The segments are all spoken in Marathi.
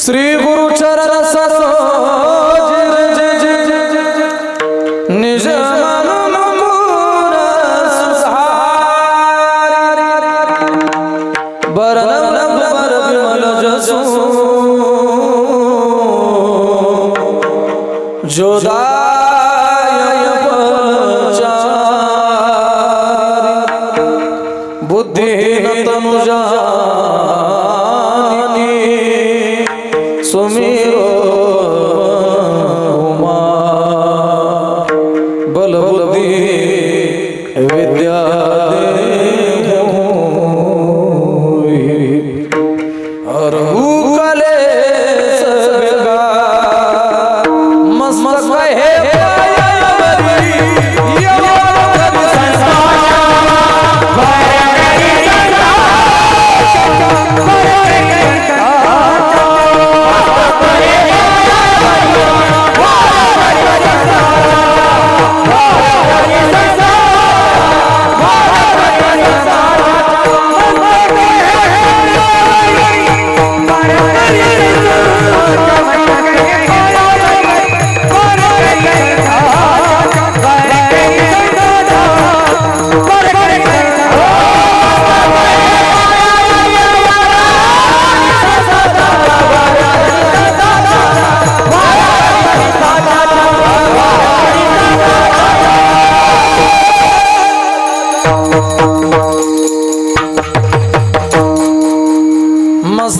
श्री गुरु चरण सरोज निज मन मुकुर सुधारि बरन बर विमल जसु जोदाय फलचारि बुद्धिहीन तनु जानी सुमिरो उमा बल बुद्धि विद्या हरहु कलेश विकार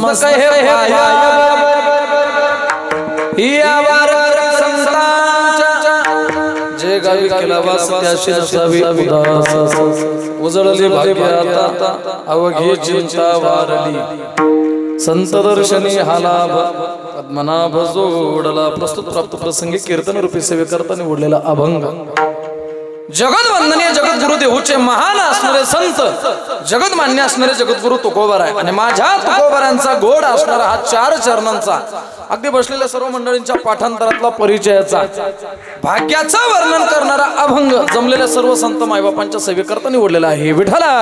मस्त कहे जे गावी केला वास त्याशी नसावी उदास उजळली भाग्य आता अवघी चिंता वारली संत दर्शनी हा लाभ पद्मनाभ जोडला प्रस्तुत प्राप्त प्रसंगी कीर्तन रूपी सेवे करताना उडलेला अभंग जगत वंदनीय जगद्गुरु देऊचे महान असणारे संत जगत मान्य असणारे जगद्गुरु तुकोबार आहे आणि माझ्या तुकोबारांचा गोड असणारा हा 4 चरणांचा अगदी बसलेल्या सर्व मंडळींच्या पाठांतरातला परिचयाचा भाग्याचं वर्णन करणारा अभंग जमलेल्या सर्व संत मायबापांच्या सेवे करता निवडलेला आहे विठ्ठला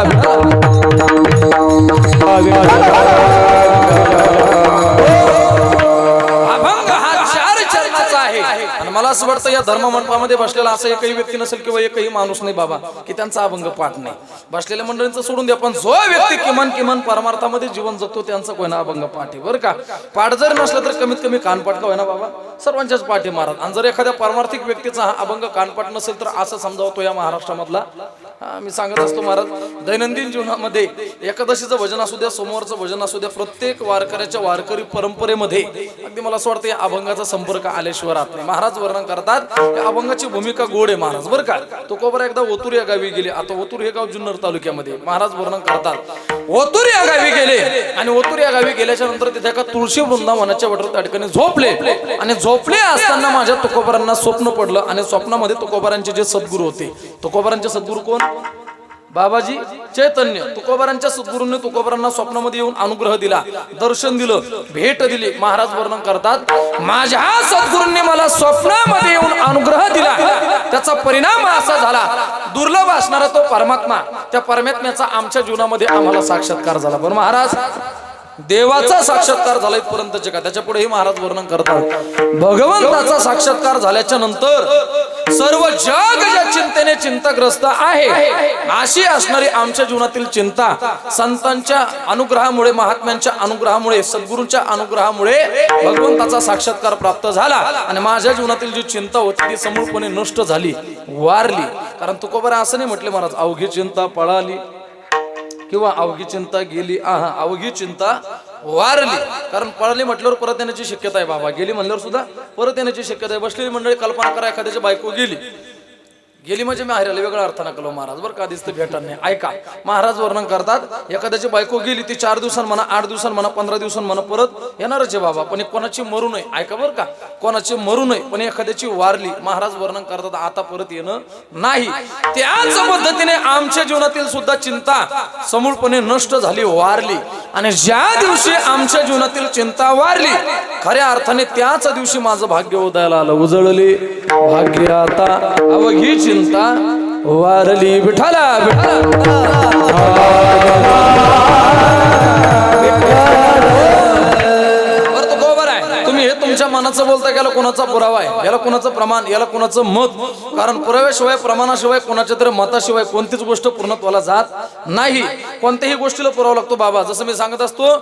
अभंग हा 4 चरणाचा आहे आणि मला असं वाटतं या धर्म मंडपामध्ये बसलेला असं एकही व्यक्ती नसेल किंवा एकही माणूस नाही बाबा की त्यांचा अभंग पाठ नाही बसलेल्या मंडळींचं सोडून द्या पण जो व्यक्ती किमान परमार्थामध्ये जीवन जगतो त्यांचा कोणा अभंग पाठ आहे बरं का पाठ जर नसला तर कमीत कमी कानपाठ का होईना बाबा सर्वांच्याच पाठी महाराज आणि जर एखाद्या पारमार्थिक व्यक्तीचा हा अभंग कानपाठ नसेल तर असं समजावतो या महाराष्ट्रामधला मी सांगत असतो महाराज दैनंदिन जीवनामध्ये एकादशीचं भजन असू द्या सोमवारचं भजन असू द्या प्रत्येक वारकऱ्याच्या वारकरी परंपरेमध्ये अगदी मला असं वाटतं या अभंगाचा संपर्क आल्याशिवाय राहत नाही महाराज वर्णन करतात या अभंगाची भूमिका गोड आहे महाराज बरं का तुकोबार एकदा ओतूर या गावी गेले आता ओतूर हे गाव जुन्नर तालुक्यामध्ये महाराज वर्णन करतात ओतूर या गावी गेले आणि ओतूर या गावी गेल्याच्या नंतर तिथे एका तुळशी वृंदावनाच्या वटर त्या ठिकाणी झोपले आणि झोपले असताना माझ्या तुकोबारांना स्वप्न पडलं आणि स्वप्नामध्ये तुकोबारांचे जे सद्गुरू होते तुकोबारांचे सद्गुरू कोण बाबाजी चैतन्य तुकोबारांच्या सद्गुरूंनी तुकोबारांना स्वप्नामध्ये येऊन अनुग्रह दिला दर्शन दिलं भेट दिली महाराज वर्णन करतात माझ्या सद्गुरूंनी मला स्वप्नामध्ये येऊन अनुग्रह दिला त्याचा परिणाम असा झाला दुर्लभ असणारा तो परमात्मा त्या परमात्म्याचा आमच्या जीवनामध्ये आम्हाला साक्षात्कार झाला पण महाराज देवाचा साक्षात्कार झाला इथपर्यंतचे का त्याच्या पुढेही महाराज वर्णन करतात भगवंताचा साक्षात्कार झाल्याच्या नंतर सर्व जग ज्या चिंतेने चिंताग्रस्त आहे अशी असणारी आमच्या जीवनातील चिंता संतांच्या अनुग्रहामुळे महात्म्यांच्या अनुग्रहामुळे सद्गुरूंच्या अनुग्रहामुळे भगवंताचा साक्षात्कार प्राप्त झाला आणि माझ्या जीवनातील जी चिंता होती ती समूळपणे नष्ट झाली वारली कारण तुकोबारा असं नाही म्हटले महाराज अवघी चिंता पळाली किंवा अवघी चिंता गेली अवघी चिंता वारली कारण पळाली म्हटल्यावर परत येण्याची शक्यता आहे बाबा गेली म्हणल्यावर सुद्धा परत येण्याची शक्यता आहे बसलेली मंडळी कल्पना करा एखाद्याची बायको गेली म्हणजे मी हरले वेगळा अर्थ ना केलो महाराज बरं का दिसतं भेटत नाही ऐका महाराज वर्णन करतात एखाद्याची बायको गेली ती 4 दिवसांनी म्हणा 8 दिवसांनी म्हणा 15 दिवसांनी म्हणा परत येणारच आहे बाबा पण कोणाची मरू नये ऐका बरं का कोणाची मरू नये पण एखाद्याची वारली महाराज वर्णन करतात आता परत येणं नाही त्याच पद्धतीने आमच्या जीवनातील सुद्धा चिंता समूळपणे नष्ट झाली वारली आणि ज्या दिवशी आमच्या जीवनातील चिंता वारली खऱ्या अर्थाने त्याच दिवशी माझं भाग्य उदयाला आलं उजळले भाग्य आता अवघी चिंता वारली विठ्ठला मनाचं बोलता याला कोणाचा पुरावा आहे, याला कोणाचं प्रमाण, याला कोणाचं मत? कारण पुराव्याशिवाय प्रमाणाशिवाय कोणाच्या तरी मताशिवाय कोणतीच गोष्ट पूर्णत्वाला जात नाही. कोणत्याही गोष्टीला पुरावा लागतो बाबा. जसं मी सांगत असतो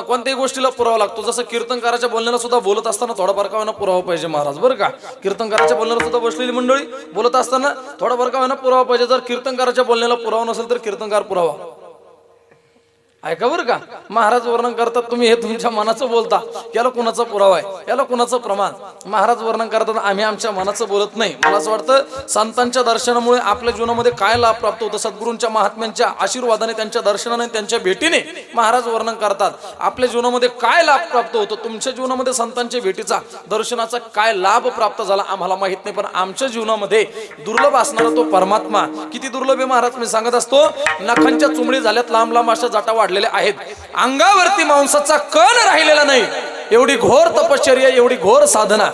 कोणत्याही गोष्टीला पुरावा लागतो. जसं कीर्तनकाराच्या बोलण्याला सुद्धा बोलत असताना थोडाफार का होईना पुरावा पाहिजे महाराज, बरं का. कीर्तनकाराच्या बोलण्याला सुद्धा बसलेली मंडळी बोलत असताना थोडाफार का होईना पुरावा पाहिजे. जर कीर्तनकाराच्या बोलण्याला पुरावा नसेल तर कीर्तनकार पुरावा ऐका बरं का. महाराज वर्णन करतात तुम्ही हे तुमच्या मनाचं बोलता, याला कुणाचा पुरावा आहे, याला कुणाचं प्रमाण? महाराज वर्णन करतात आम्ही आमच्या मनाचं बोलत नाही. मला असं वाटतं संतांच्या दर्शनामुळे आपल्या जीवनामध्ये काय लाभ प्राप्त होतं, सद्गुरूंच्या महात्म्यांच्या आशीर्वादाने, त्यांच्या दर्शनाने, त्यांच्या भेटीने महाराज वर्णन करतात आपल्या जीवनामध्ये काय लाभ प्राप्त होतो. तुमच्या जीवनामध्ये संतांच्या भेटीचा, दर्शनाचा काय लाभ प्राप्त झाला आम्हाला माहित नाही, पण आमच्या जीवनामध्ये दुर्लभ असणारा तो परमात्मा किती दुर्लभ आहे महाराज. मी सांगत असतो नखांच्या चुमडी झाल्यात, लांब लांब अशा जाटा वाढलेल्या आहेत, अंगावरती मांसाचा कण राहिलेला नाही. एवढी घोर तपश्चर्या, एवढी घोर साधना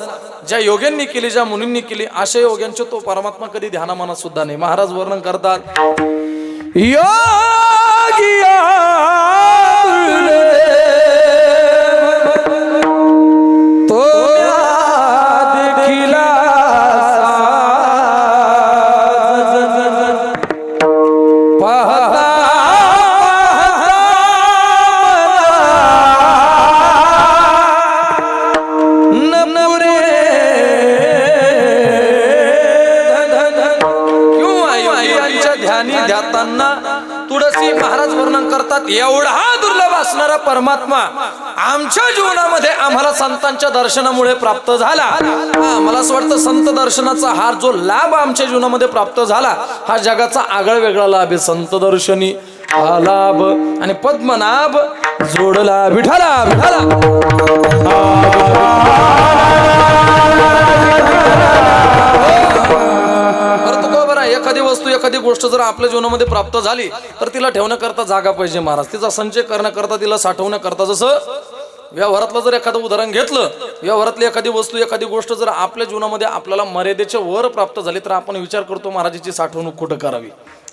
ज्या योग्यांनी केली, ज्या मुनींनी केली, अशा योग्यांचे तो परमात्मा कधी ध्यानामानात सुद्धा नाही. महाराज वर्णन करतात तुळसी महाराज वर्णन करतात एवढा दुर्लभ असणारा परमात्मा आमच्या जीवनामध्ये आम्हाला संतांच्या दर्शनामुळे प्राप्त झाला. मला असं वाटतं संत दर्शनाचा हा जो लाभ आमच्या जीवनामध्ये प्राप्त झाला हा जगाचा आगळा वेगळा लाभ आहे. संत दर्शनी हा लाभ आणि पद्मनाभ जोडला विठाला विठाला. एखादी वस्तू, एखादी गोष्ट जर आपल्या जीवनामध्ये प्राप्त झाली तर तिला ठेवण्याकरता जागा पाहिजे महाराज. तिचा संचय करण्याकरता, तिला साठवण्याकरता. जसं व्यवहारातलं जर एखादं उदाहरण घेतलं, व्यवहारातली एखादी वस्तू, एखादी गोष्ट जर आपल्या जीवनामध्ये आपल्याला मर्यादेच्या वर प्राप्त झाली तर आपण विचार करतो महाराजाची साठवणूक कुठं करावी,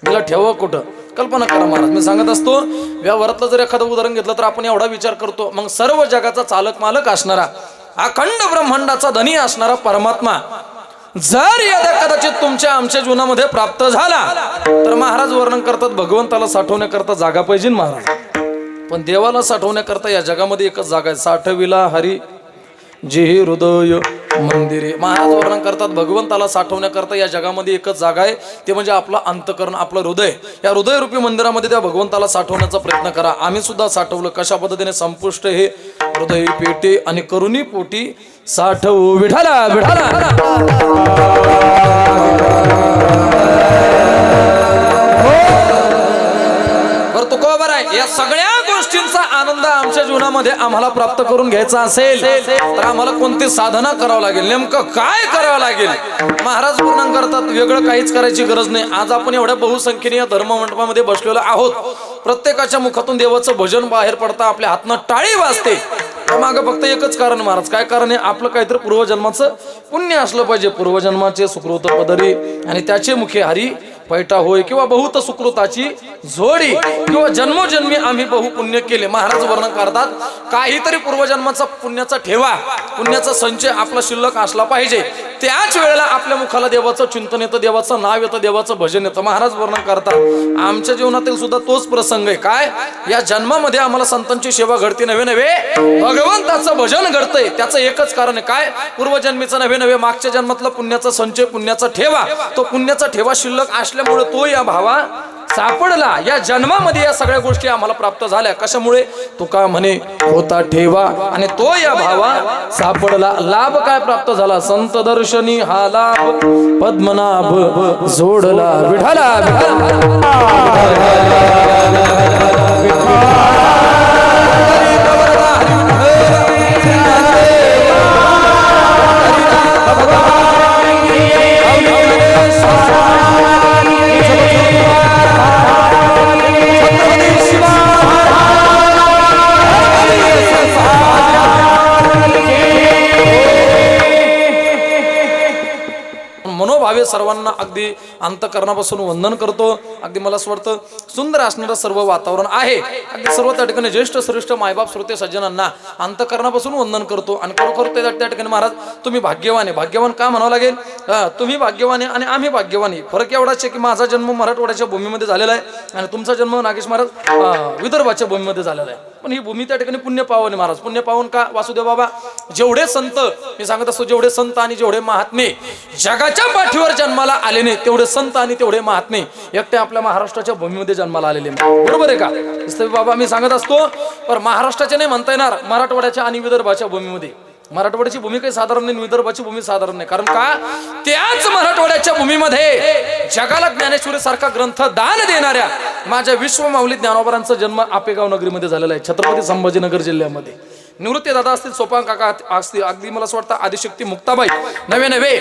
तिला ठेवा कुठं. कल्पना करा महाराज, मी सांगत असतो व्यवहारातलं जर एखादं उदाहरण घेतलं तर आपण एवढा विचार करतो. मग सर्व जगाचा चालक मालक असणारा, अखंड ब्रह्मांडाचा धनी असणारा परमात्मा जर यदा कदाचित तुमच्या आमच्या जीवनामध्ये प्राप्त झाला तर महाराज वर्णन करतात भगवंताला साठवण्याकरता जागा पाहिजे महाराज. पण देवाला साठवण्याकरता या जगामध्ये एकच जागा आहे, साठविला हरी जेही हृदय मंदिरे. महाराज वर्णन करतात भगवंताला साठवण्याकरता या जगामध्ये एकच जागा आहे, ते म्हणजे आपलं अंतकरण, आपलं हृदय. या हृदयरूपी मंदिरामध्ये त्या भगवंताला साठवण्याचा प्रयत्न करा. आम्ही सुद्धा साठवलं. कशा पद्धतीने? संपुष्ट हे हृदय पेटे आणि करुणी पोटी साठवू विठाला विठाला. या सगळ्या गोष्टींचा आनंद आमच्या जीवनामध्ये आम्हाला प्राप्त करून घ्यायचा असेल तर आम्हाला कोणती साधना करावं लागेल, नेमकं काय करावं लागेल? महाराज वर्णन करतात वेगळं काहीच करायची गरज नाही. आज आपण एवढ्या बहुसंख्येने या धर्म मंडपामध्ये बसलेलो आहोत. प्रत्येकाच्या मुखातून देवाचं भजन बाहेर पडतं, आपल्या हातनं टाळी वाजते. मागं फक्त एकच कारण महाराज. काय कारण आहे? आपलं काहीतरी पूर्वजन्माचं पुण्य असलं पाहिजे. पूर्वजन्माचे सुकृत पदरी आणि त्याचे मुखे हरी पैठा होय, किंवा बहुत सुकृताची जोडी, किंवा जन्मोजन्मी आम्ही बहुपुण्य केले. महाराज वर्णन करतात काहीतरी पूर्वजन्माचा पुण्याचा ठेवा, पुण्याचा संचय आपला शिल्लक असला पाहिजे. त्याच वेळेला आपल्या मुखाला देवाचं चिंतन येतं, देवाचं नाव येतं, देवाचं भजन येतं. महाराज वर्णन करतात आमच्या जीवनातील सुद्धा तोच प्रसंग आहे. काय? या जन्मामध्ये आम्हाला संतांची सेवा घडते, नवे नवे भगवंताचं भजन घडतंय. त्याचं एकच कारण आहे काय? पूर्वजन्मीचं नवे नवे मागच्या जन्मातला पुण्याचा संचय, पुण्याचा ठेवा. तो पुण्याचा ठेवा शिल्लक असल्यामुळे तो या भावा सापडला. या जन्मामध्ये या सगळ्या गोष्टी आम्हाला प्राप्त झाल्या. कशामुळे? तुका म्हणे होता ठेवा आणि तो या भावा सापडला. लाभ काय प्राप्त झाला? संत दर्शनी हा लाभ पद्मनाभ जोडला विठाला सर्वांना अगदी अंतकरणापासून वंदन करतो. अगदी मला असं वाटतं सुंदर असणारं सर्व वातावरण आहे. अगदी सर्व त्या ठिकाणी ज्येष्ठ श्रेष्ठ मायबाप श्रोते सज्जनांना अंतःकरणापासून वंदन करतो. आणि खरोखर त्या ठिकाणी महाराज तुम्ही भाग्यवान आहे. भाग्यवान का म्हणावं लागेल? तुम्ही भाग्यवान आहे आणि आम्ही भाग्यवान आहे. फरक एवढाच आहे की माझा जन्म मराठवाड्याच्या भूमीमध्ये झालेला आहे आणि तुमचा जन्म नागेश महाराज विदर्भाच्या भूमीमध्ये झालेला आहे. पण ही भूमी त्या ठिकाणी पुण्य पावन आहे महाराज. पुण्य पावन का? वासुदेव बाबा जेवढे संत मी सांगत असतो, जेवढे संत आणि जेवढे महात्मे जगाच्या पाठीवर जन्माला आले नाही तेवढे संत आणि तेवढे महात्मे एकट्या आपल्या महाराष्ट्राच्या भूमीमध्ये जन्माला आलेले. बरोबर आहे का बाबा? मी सांगत असतो पण महाराष्ट्राचे नाही म्हणता येणार, मराठवाड्याच्या आणि विदर्भाच्या भूमीमध्ये. मराठवाड्याची भूमी काही साधारण नाही, विदर्भाची भूमी साधारण नाही. कारण का? त्याच मराठवाड्याच्या भूमीमध्ये जगाला ज्ञानेश्वरी सारखा ग्रंथ दान देणाऱ्या माझ्या विश्वमाऊली ज्ञानोबारांचा जन्म आपेगाव नगरीमध्ये झालेला आहे, छत्रपती संभाजीनगर जिल्ह्यामध्ये. निवृत्ती दादा असतील, सोपान काका असतील, अगदी मला असं वाटतं आदिशक्ती मुक्ताबाई नवे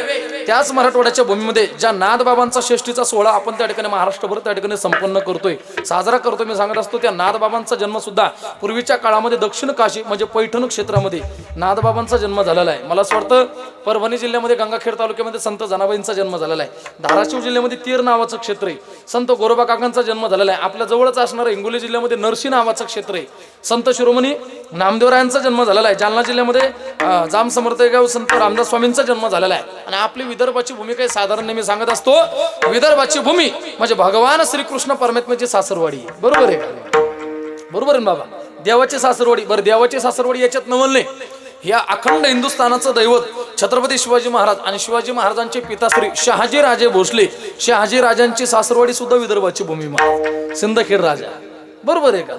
त्याच मराठवाड्याच्या भूमीमध्ये ज्या नाथबाबांचा षष्टीचा सोहळा आपण त्या ठिकाणी महाराष्ट्रभर त्या ठिकाणी संपन्न करतोय, साजरा करतोय. मी सांगत असतो त्या नाथबाबांचा जन्म सुद्धा पूर्वीच्या काळामध्ये दक्षिण काशी म्हणजे पैठण क्षेत्रामध्ये नाथबाबांचा जन्म झालेला आहे. मला असं वाटतं परभणी जिल्ह्यामध्ये गंगाखेड तालुक्यामध्ये संत जनाबाईंचा जन्म झालेला आहे. धाराशिव जिल्ह्यामध्ये तीर नावाचं क्षेत्र आहे, संत गोरोबा काकांचा जन्म झालेला आहे. आपल्या जवळच असणारं हिंगोली जिल्ह्यामध्ये नरसी नावाचं क्षेत्र आहे, संत शिरोमणी नामदेवरायांचा जन्म झालेला आहे. जालना जिल्ह्यामध्ये जाम समर्थगाव संत रामदास स्वामींचा जन्म झालेला आहे. आणि आपली विदर्भाची भूमी काही साधारण नाही. मी सांगत असतो विदर्भाची भूमी म्हणजे भगवान श्रीकृष्ण परमात्म्याची सासरवाडी. बरोबर आहे का? बरोबर आहे बाबा? देवाची सासरवाडी. बरं, देवाची सासरवाडी याच्यात नवल नाही. या अखंड हिंदुस्थानाचं दैवत छत्रपती शिवाजी महाराज आणि शिवाजी महाराजांचे पिताश्री शहाजी राजे भोसले, शहाजी राजांची सासरवाडी सुद्धा विदर्भाची भूमी महाराज, सिंदखेड राजा. बरोबर आहे का?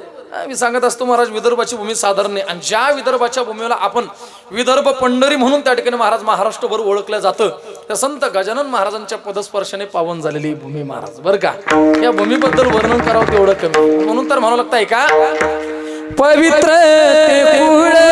मी सांगत असतो महाराज विदर्भाची भूमी साधारण नाही. आणि ज्या विदर्भाच्या भूमीला आपण विदर्भ पंढरी म्हणून त्या ठिकाणी महाराज महाराष्ट्रभर ओळखलं जातं, त्या संत गजानन महाराजांच्या पदस्पर्शाने पावन झालेली भूमी महाराज. बरं का? या भूमीबद्दल वर्णन करावं तेवढं कमी, म्हणून तर म्हणावं लागतंय का पवित्र ते पुढे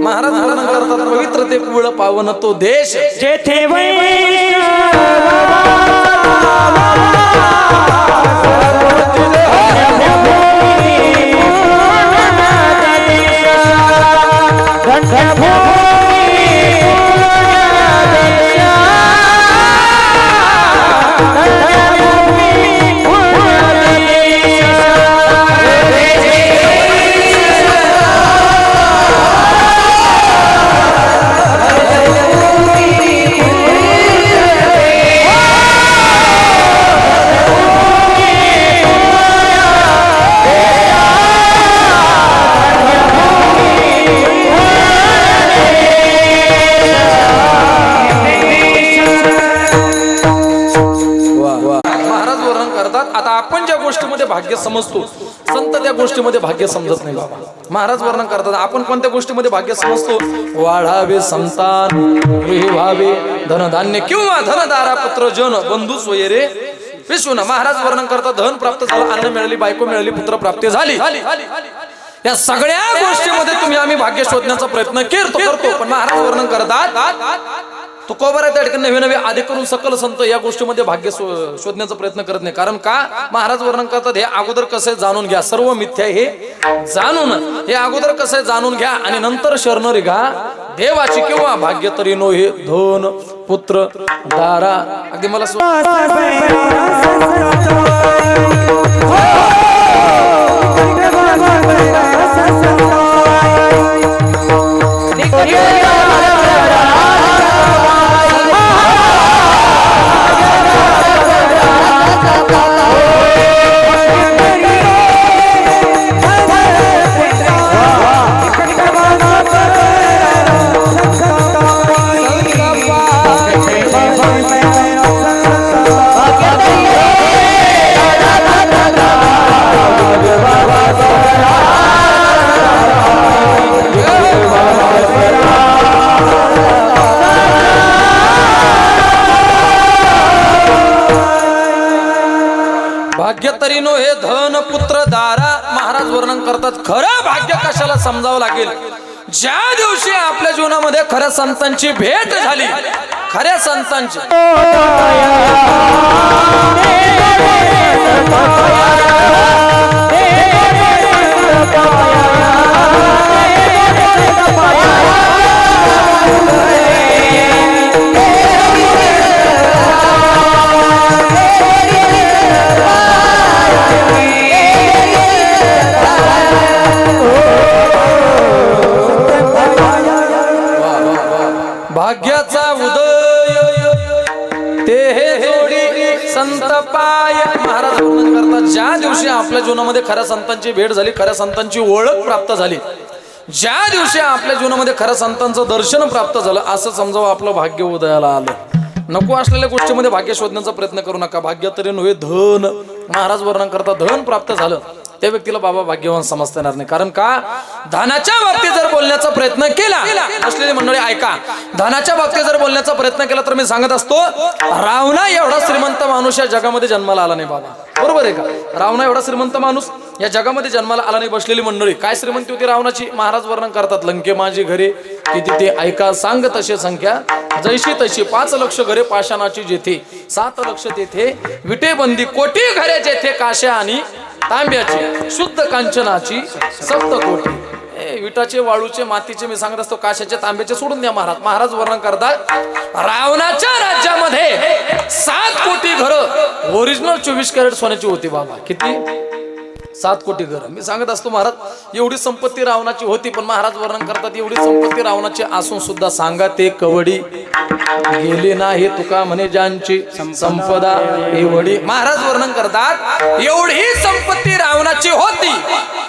महाराज वर्णन करतात पवित्र ते कुळ पावन तो देश जेथे भाग्य समजतो, संत त्या गोष्टीमध्ये भाग्य समजत नाही बाबा. महाराज वर्णन करतात आपण कोणत्या गोष्टीमध्ये भाग्य समजतो? वाढावे संतान, व्हावे धनधान्य किंवा धनदारा पुत्र जन बंधू सोयरे विश्वना. महाराज वर्णन करतात धन प्राप्त झालं, अन्न मिळाली, बायको मिळाली, पुत्र प्राप्ती झाली. या सगळ्या गोष्टीमध्ये तुम्ही आम्ही भाग्य शोधण्याचा प्रयत्न करतो. पण महाराज वर्णन करतात तुकोबा त्या ठिकाणी नवे आधी करून सकल संत या गोष्टीमध्ये भाग्य शोधण्याचा प्रयत्न करत नाही. कारण का? महाराज वर्णन करतात हे अगोदर कसं जाणून घ्या, सर्व मिथ्या हे जाणून, हे अगोदर कसं जाणून घ्या आणि नंतर शरण रिघा देवाची किंवा भाग्य तरी नो हे धन पुत्र दारा. अगदी मला भाग्य तरी नो हे धन पुत्र दारा. महाराज वर्णन करतात खरं भाग्य कशाला समजावं लागेल? ज्या दिवशी आपल्या जीवनामध्ये खऱ्या संतांची भेट झाली खऱ्या संतांची भाग्याचा उदय ते हे जोडी संत पाय. महाराज वर्णन करतात ज्या दिवशी आपल्या जीवनामध्ये खऱ्या संतांची भेट झाली, खऱ्या संतांची ओळख प्राप्त झाली, ज्या दिवशी आपल्या जीवनामध्ये खऱ्या संतांचं दर्शन प्राप्त झालं, असं समजावं आपलं भाग्य उदयाला आलं. नको असलेल्या गोष्टीमध्ये भाग्य शोधण्याचा प्रयत्न करू नका. भाग्य तरी नव्हे धन. महाराज वर्णन करतात धन प्राप्त झालं त्या व्यक्तीला बाबा भाग्यवान समजता येणार नाही. कारण का धनाच्या बाबतीत जर बोलण्याचा प्रयत्न केला, असलेली मंडळी ऐका, धनाच्या बाबतीत जर बोलण्याचा प्रयत्न केला तर मी सांगत असतो रावणा एवढा श्रीमंत माणूस या जगामध्ये जन्माला आला नाही बाबा. बरोबर आहे का? रावणा एवढा श्रीमंत माणूस या जगामध्ये जन्माला आला नाही. बसलेली मंडळी काय श्रीमंती होती रावणाची. महाराज वर्णन करतात लंके माझी घरे किती ते ऐका सांग तसे संख्या जैशी तशी 5 लक्ष घरे पाषाणाची जेथे 7 लक्ष तेथे विटे बंदी कोटी घरे जेथे काश्या आणि तांब्याची शुद्ध कांचनाची 7 कोटी. विटाचे वाळूचे मातीचे मी सांगत असतो काशाचे तांब्याचे सोडून द्या. महाराज वर्णन करतात रावणाच्या राज्यामध्ये 7 कोटी घरं ओरिजिनल 24 कॅरेट सोन्याची होती बाबा. किती? 7 कोटी घर. मी सांगत असतो महाराज एवढी संपत्ती रावणाची होती, पण महाराज वर्णन करतात एवढी संपत्ती रावणाची असून सुद्धा सांगा ते कवडी गेली नाही तुका म्हणे ज्यांची संपदा एवढी. महाराज वर्णन करतात एवढी संपत्ती रावणाची होती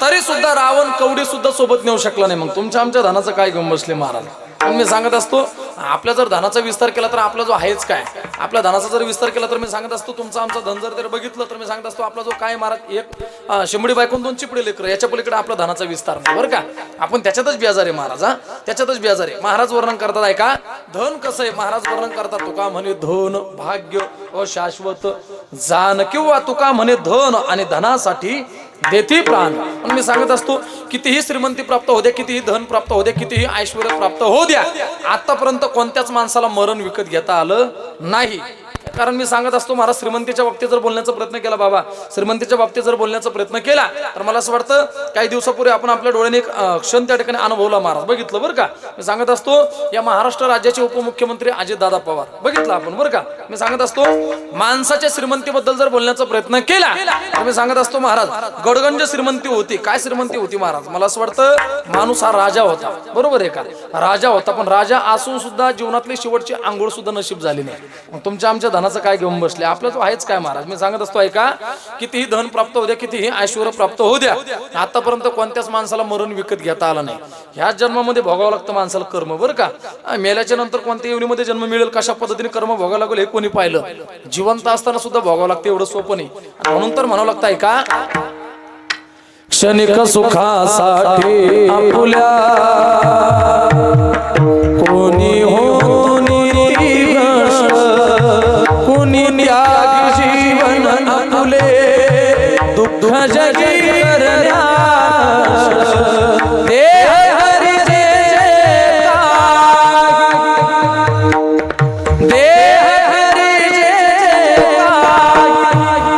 तरी सुद्धा रावण कवडी सुद्धा सोबत नेऊ शकला नाही. मग तुमच्या आमच्या धनाचं काय घेऊन बसले महाराज. पण मी सांगत असतो आपल्या जर धनाचा विस्तार केला तर आपला जो आहेच काय, आपल्या धनाचा जर विस्तार केला तर मी सांगत असतो तुमचा आमचा धन जर बघितलं तर मी सांगत असतो आपला जो काय महाराज एक शिमडी बायकून 2 चिपडे लेकर याच्या पलीकडे आपला धनाचा विस्तार नाही. बरं का? आपण त्याच्यातच बेजार आहे महाराज. त्याच्यातच बेजार आहे. महाराज वर्णन करतात ऐका धन कसं आहे. महाराज वर्णन करतात तुका म्हणे धन भाग्य अशाश्वत जाण किंवा तुका म्हणे धन आणि धनासाठी देती प्राण. पण मी सांगत असतो कितीही श्रीमंती प्राप्त होऊ द्या, कितीही धन प्राप्त होऊ द्या, कितीही ऐश्वर प्राप्त होऊ द्या, आतापर्यंत कोणत्याच माणसाला मरण विकत घेता आलं नाही. कारण मी सांगत असतो महाराज श्रीमंतीच्या बाबतीत जर बोलण्याचा प्रयत्न केला बाबा, श्रीमंतीच्या बाबतीत जर बोलण्याचा प्रयत्न केला तर मला असं वाटतं काही दिवसापूर्वी आपण आपल्या डोळ्याने एक क्षण त्या ठिकाणी अनुभवला महाराज. बघितलं बरं का? मी सांगत असतो या महाराष्ट्र राज्याचे उपमुख्यमंत्री अजितदादा पवार बघितलं आपण बरं का. मी सांगत असतो माणसाच्या श्रीमंतीबद्दल जर बोलण्याचा प्रयत्न केला तर मी सांगत असतो महाराज गडगंज श्रीमंती होती. काय श्रीमंती होती महाराज. मला असं वाटतं माणूस हा राजा होता. बरोबर आहे का? राजा होता, पण राजा असून सुद्धा जीवनातली शेवटची आंघोळ सुद्धा नशीब झाली नाही. मग तुमच्या आमच्या धनाचं काय घेऊन बसले. आपला जो आहेच काय महाराज. मी सांगत असतो ऐका कितीही धन प्राप्त होऊ द्या, कितीही ऐश्वर प्राप्त होऊ द्या, आतापर्यंत कोणत्याच माणसाला मरण विकत घेता आलं नाही. ह्याच जन्मामध्ये भोगावं लागतं माणसाला कर्म. बरं का? मेल्याच्या नंतर कोणत्या योनीमध्ये जन्म मिळेल, कशा पद्धतीने कर्म भोगावं लागेल हे कोणी पाहिलं. जिवंत असताना सुद्धा भोगावं लागतं एवढं सोपं नाही. म्हणून तर म्हणावं लागतं ऐका क्षणिक सुखासाठी आपुल्या कोणी होनी कोणी त्याग जीवन आपुले दुःख जगी करण्या देह हरी जे देह हरी जे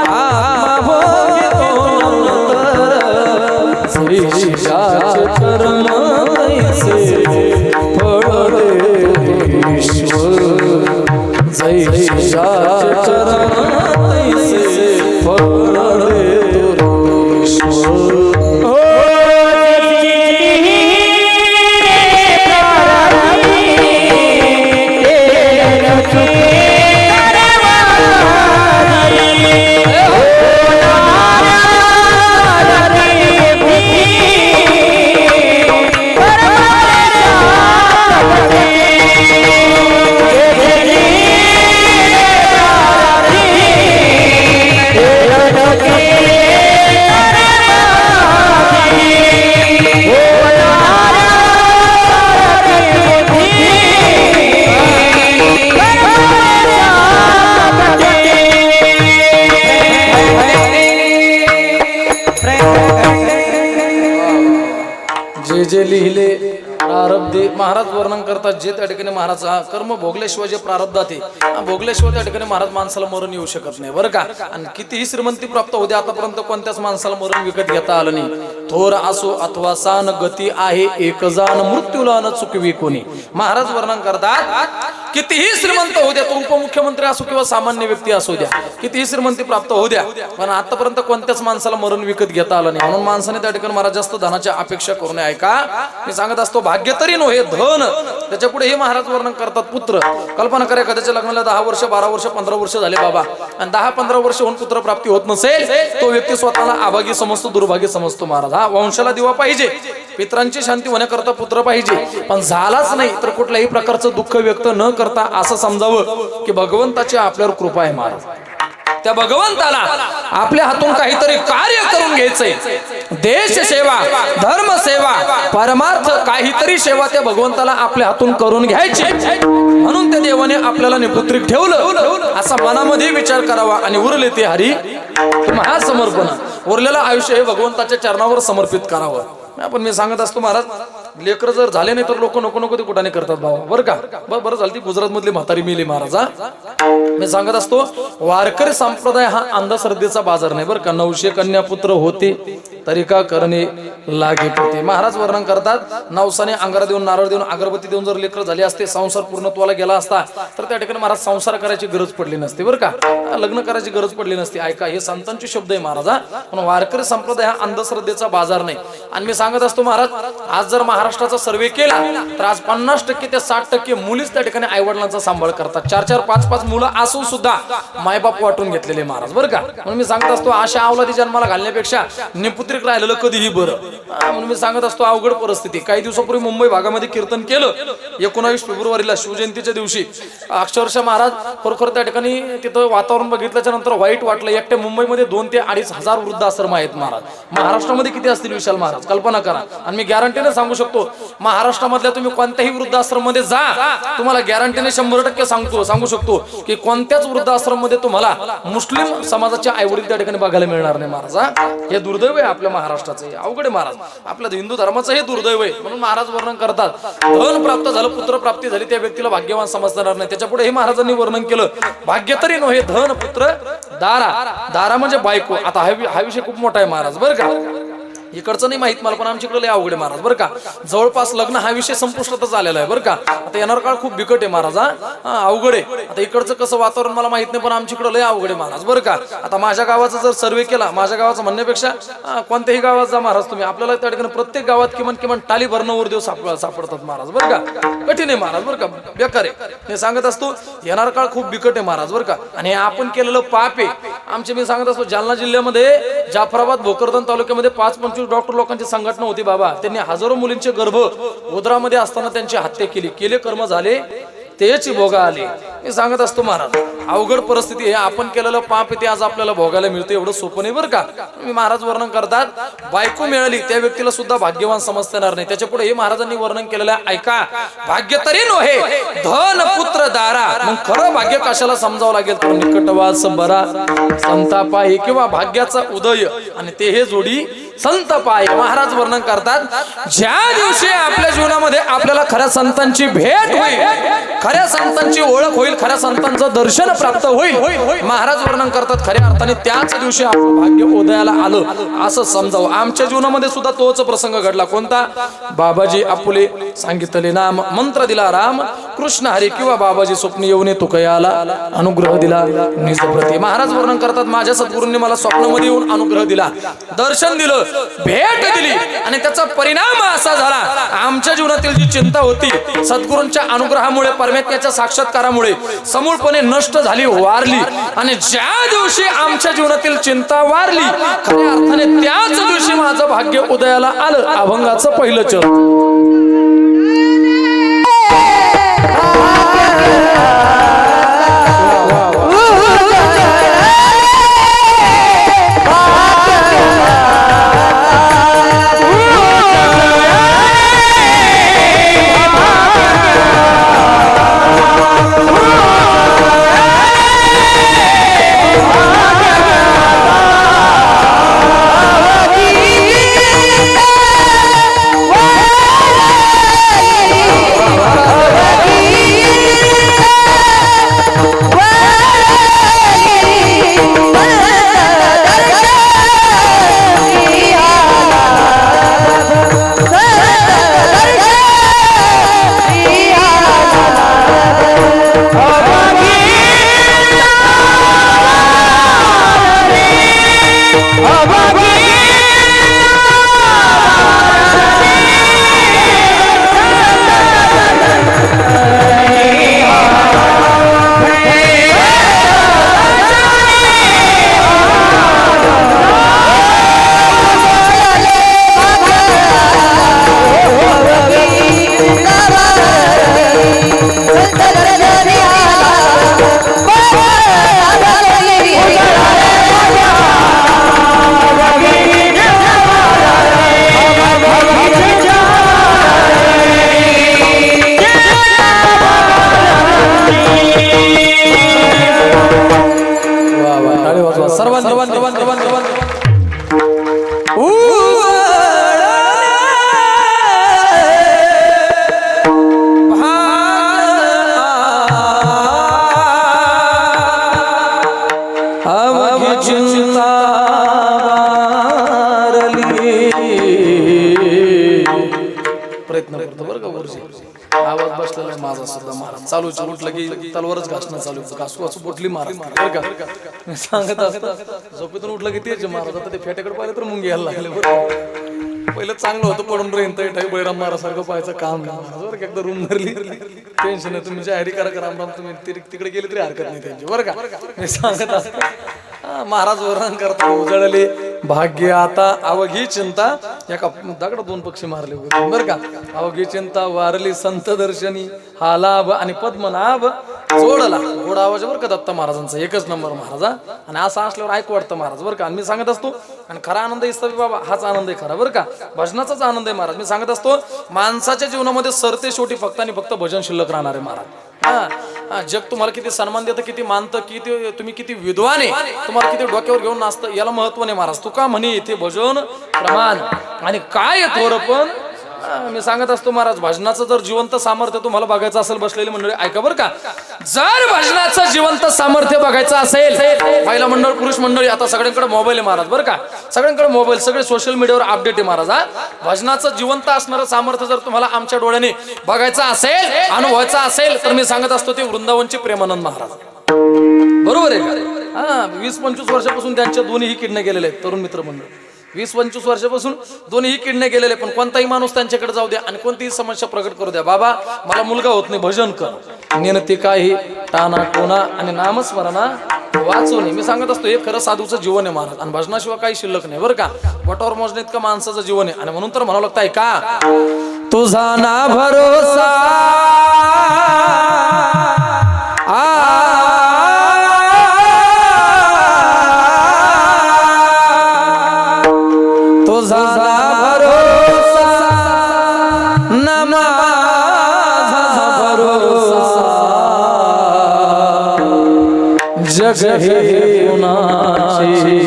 आत्मा भोगितो श्री शिशाच कर्म ऐसे फळ दे ईश्वर जय शिशाच कर्म ऐसे फळ दे ईश्वर. जे लिहिले प्रारब्धे महाराज वर्णन करतात जे त्या ठिकाणी महाराज कर्म भोगल्याशिवाय जे प्रारब्ध आहे भोगल्याशिवाय त्या ठिकाणी महाराज माणसाला मरण येऊ शकत नाही बरं का. आणि कितीही श्रीमंती प्राप्त होते आतापर्यंत कोणत्याच माणसाला मरण विकत घेता आलं नाही. थोर असो अथवा सान गती आहे एक जाण मृत्यूला न चुकवी कोणी. महाराज वर्णन करतात कितीही श्रीमंत होऊ द्या तो उपमुख्यमंत्री असो किंवा सामान्य व्यक्ती असू द्या कितीही श्रीमंती प्राप्त होऊ द्या पण आतापर्यंत कोणत्याच माणसाला मरण विकत घेता आलं नाही. म्हणून माणसाने त्या ठिकाणी महाराज जास्त धनाची अपेक्षा करू नये. ऐका मी सांगत असतो भाग्य तरी नो हे धन त्याच्या पुढे हे महाराज वर्णन करतात पुत्र. कल्पना करा एखाद्याच्या लग्नाला 10 वर्ष 12 वर्ष 15 वर्ष झाले बाबा आणि 10-15 वर्ष होऊन पुत्र प्राप्ती होत नसेल तो व्यक्ती स्वतःला अभागी समजतो दुर्भाग्य समजतो. महाराज हा वंशाला दिवा पाहिजे पितरांची शांती होण्याकरता पुत्र पाहिजे पण झालाच नाही तर कुठल्याही प्रकारचं दुःख व्यक्त न करता असं समजावं की भगवंताची आपल्यावर कृपा आहे. महाराज त्या भगवंताला आपल्या हातून काहीतरी कार्य करून घ्यायचंय. देश सेवा धर्म सेवा परमार्थ काहीतरी सेवा त्या भगवंताला आपल्या हातून करून घ्यायची. म्हणून त्या देवाने आपल्याला निपुत्रिक ठेवलं असा मनामध्ये विचार करावा आणि उरले ते हरी महासमर्पण उरलेलं आयुष्य हे भगवंताच्या चरणावर समर्पित करावं. आपण मी सांगत असतो महाराज लेकर जर झाले नाही तर लोक नको नको ते कुठाने करतात बाबा बरं का. बरं झालं ती गुजरात मधली म्हातारी मेली महाराजा. मी सांगत असतो वारकरी संप्रदाय हा अंधश्रद्धेचा बाजार नाही बरं का. 900 कन्या पुत्र होते तरी का करणे लागे पोते. महाराज वर्णन करतात नवसाने अंगारा देऊन नारळ देऊन अगरबत्ती देऊन जर लेकर झाले असते संसार पूर्णत्वाला गेला असता तर त्या ठिकाणी महाराज संसार करायची गरज पडली नसती बरं का. लग्न करायची गरज पडली नसती. ऐका हे संतांचे शब्द आहे महाराजा. पण वारकरी संप्रदाय हा अंधश्रद्धेचा बाजार नाही. आणि मी सांगत असतो महाराज आज जर महाराष्ट्राचा सर्वे केला तर आज 50% ते 60% मुलीच त्या ठिकाणी आईवडिलांचा सांभाळ करतात. 4-4 5-5 मुलं असून सुद्धा मायबाप वाटून घेतलेले महाराज बरं का. म्हणून मी सांगत असतो अशा अवलादी जन्माला घालण्यापेक्षा निपुत्रिक राहिलेलं कधीही बरं. म्हणून मी सांगत असतो अवघड परिस्थिती. काही दिवसापूर्वी मुंबई भागामध्ये कीर्तन केलं 19 फेब्रुवारीला शिवजयंतीच्या दिवशी. अक्षरशः महाराज खरोखर त्या ठिकाणी तिथं वातावरण बघितल्याच्या नंतर वाईट वाटलं. एकट्या मुंबईमध्ये 2 ते 2.5 हजार वृद्धाश्रम आहेत महाराज. महाराष्ट्रामध्ये किती असतील विशाल महाराज कल्पना करा. आणि मी गॅरंटीने सांगू शकतो महाराष्ट्रामधल्या तुम्ही कोणत्याही वृद्धाश्रम मध्ये जा तुम्हाला गॅरंटीने 100% सांगू शकतो की कोणत्याच वृद्धाश्रम मध्ये तुम्हाला मुस्लिम समाजाचे आईवडील त्या ठिकाणी बघायला मिळणार नाही. महाराज हे दुर्दैव आहे आपल्या महाराष्ट्राचं. अवघड आहे महाराज आपल्या हिंदू धर्माचं हे दुर्दैव आहे. म्हणून महाराज वर्णन करतात धन प्राप्त झालं पुत्र प्राप्ती झाली त्या व्यक्तीला भाग्यवान समजणार नाही. त्याच्या पुढे हे महाराजांनी वर्णन केलं भाग्य तरी नो हे धन पुत्र दारा. दारा म्हणजे बायको. आता हा विषय खूप मोठा आहे महाराज बरं का. इकडचं नाही माहित मला पण आमच्याकडे लय अवघड आहे महाराज बरं का. जवळपास लग्न हा विषय संपुष्टातच आलेला आहे बरं का. आता येणार काळ खूप बिकट आहे महाराज. अवघड आहे. आता इकडचं कसं वातावरण मला माहित नाही पण आमच्याकडे लय अवघड आहे महाराज बरं का. आता माझ्या गावाचा जर सर्वे केला माझ्या गावाचं म्हणण्यापेक्षा कोणत्याही गावात जा महाराज तुम्ही आपल्याला त्या ठिकाणी प्रत्येक गावात किमान टाली भरणं देव सापडतात महाराज बरं का. कठीण आहे महाराज बरं का बेकार आहे. हे सांगत असतो येणार काळ खूप बिकट आहे महाराज बरं का. आणि आपण केलेलं पाप आहे आमचे. मी सांगत असतो जालना जिल्ह्यामध्ये जाफराबाद भोकरदन तालुक्यामध्ये 5-25 डॉक्टर लोकांची संघटना होती बाबा. त्यांनी हजारो मुलींचे गर्भ उदरामध्ये असताना त्यांची हत्या केले कर्म झाले त्याची भोगा आली. मी सांगत असतो महाराज अवघड परिस्थिती आहे. आपण केलेलं पाप ते आज आपल्याला भोगायला मिळतं एवढं सोपं नाही बरं का. मी महाराज वर्णन करतात बायको मिळाली त्या व्यक्तीला सुद्धा भाग्यवान समजता येणार नाही. त्याच्या पुढे हे महाराजांनी वर्णन केलेलं आहे ऐका भाग्य तरी नव्हे धन पुत्र दारा. मग खरं भाग्य कशाला समजावं लागेल तर निकटवास बरा संतापाही किंवा भाग्याचा उदय आणि ते हे जोडी संतपाय. महाराज वर्णन करतात ज्या दिवशी आपल्या जीवनामध्ये आपल्याला खऱ्या संतांची भेट होईल खऱ्या संतांची ओळख होईल खऱ्या संतांचं दर्शन प्राप्त होईल महाराज वर्णन करतात खऱ्या अर्थाने त्याच दिवशी आपलं भाग्य उदयाला आलं असं समजावं. आमच्या जीवनामध्ये सुद्धा तोच प्रसंग घडला. कोणता? बाबाजी आपुले सांगितले नाम मंत्र दिला राम कृष्ण हरी किंवा बाबाजी स्वप्न येऊन तुकयाला अनुग्रह दिला निजप्रती. महाराज वर्णन करतात माझ्या सद्गुरूंनी मला स्वप्नामध्ये येऊन अनुग्रह दिला दर्शन दिलं भेट दिली आणि त्याचा परिणाम असा झाला आमच्या जीवनातील जी चिंता होती सद्गुरूंच्या अनुग्रहामुळे परमेश्वराच्या साक्षात्कारामुळे समूळपणे नष्ट झाली वारली. आणि ज्या दिवशी आमच्या जीवनातील चिंता वारली खऱ्या अर्थाने त्याच दिवशी माझं भाग्य उदयाला आलं. अभंगाचं पहिलं चरण. करतो बरं का गुरुजी. आवाज बसलेला आहे माझा सुद्धा महाराज. चालू उठलं की तलवारच घासणं चालू, घासू घासू बोटली महाराज बरं का. मी सांगत असतो झोपेतून उठलं की तेच महाराज. आता ते फेट्याकडे पाहिलं तर मुंगी यायला लागले बरं. पहिलं चांगलं होतं पडून रेंत बैराम महाराजसारखं पाहायचं काम नाही महाराज बरं का. एकदा रूम धरली टेन्शन आहे. तुम्ही जाहिरी करा रामराम, तुम्ही तिकडे गेले तरी हरकत नाही त्यांची बरं का. मी सांगत असतो महाराज वर्णन करता उजळले भाग्य आता अवघी चिंता. एका दगडा 2 पक्षी मारले होते बरं का. अवघी चिंता वारली संत दर्शनी हा लाभ आणि पद्मनाभ जोडला. गोडा आवाज बरं का दत्ता महाराजांचा, एकच नंबर महाराजा. आणि असं असल्यावर ऐकू वाटतं महाराज बरं का. आणि मी सांगत असतो आणि खरा आनंद इस्तवी बाबा हाच आनंद आहे खरा बरं का. भजनाचाच आनंद आहे महाराज. मी सांगत असतो माणसाच्या जीवनामध्ये सरते शेवटी फक्त आणि फक्त भजन शिल्लक राहणार आहे महाराज. जग तुम्हाला किती सन्मान देतं, किती मानतं, किती तुम्ही किती विद्वान आहे, तुम्हाला किती डोक्यावर घेऊन नाचतं, याला महत्व नाही महाराज. तुका म्हणे इथे भजन प्रमाण आणि काय थोर पण. मी सांगत असतो महाराज भजनाचं जर जिवंत सामर्थ्य तुम्हाला बघायचं असेल बसलेली मंडळी ऐका बरं का. जर भजनाचं जिवंत सामर्थ्य बघायचं असेल, महिला मंडळ पुरुष मंडळी आता सगळ्यांकडे मोबाईल आहे महाराज बरं का. सगळ्यांकडे मोबाईल, सगळे सोशल मीडियावर अपडेट आहे महाराज. भजनाचं जिवंत असणारं सामर्थ्य जर तुम्हाला आमच्या डोळ्याने बघायचं असेल, अनुभवायचं असेल, तर मी सांगत असतो ते वृंदावनचे प्रेमानंद महाराज बरोबर आहे का. 20-25 वर्षापासून त्यांच्या दोन्ही किडनॅप गेलेले आहेत तरुण मित्र मंडळ. 20-25 वर्षापासून दोन्ही किडनॅप गेलेले. पण कोणताही माणूस त्यांच्याकडे जाऊ द्या आणि कोणतीही समस्या प्रकट करू द्या, बाबा मला मुलगा होत नाही भजन कर, नेनती काही टाना टोना आणि नामस्मरणा वाचू नये. मी सांगत असतो हे खरं साधूचं जीवन आहे महाराज. आणि भजनाशिवाय काही शिल्लक नाही बरं का. बोटावर मोजणे इतकं माणसाचं जीवन आहे. आणि म्हणून तर म्हणावं लागतं का तुझा ना भरोसा जग हे उन्हाचे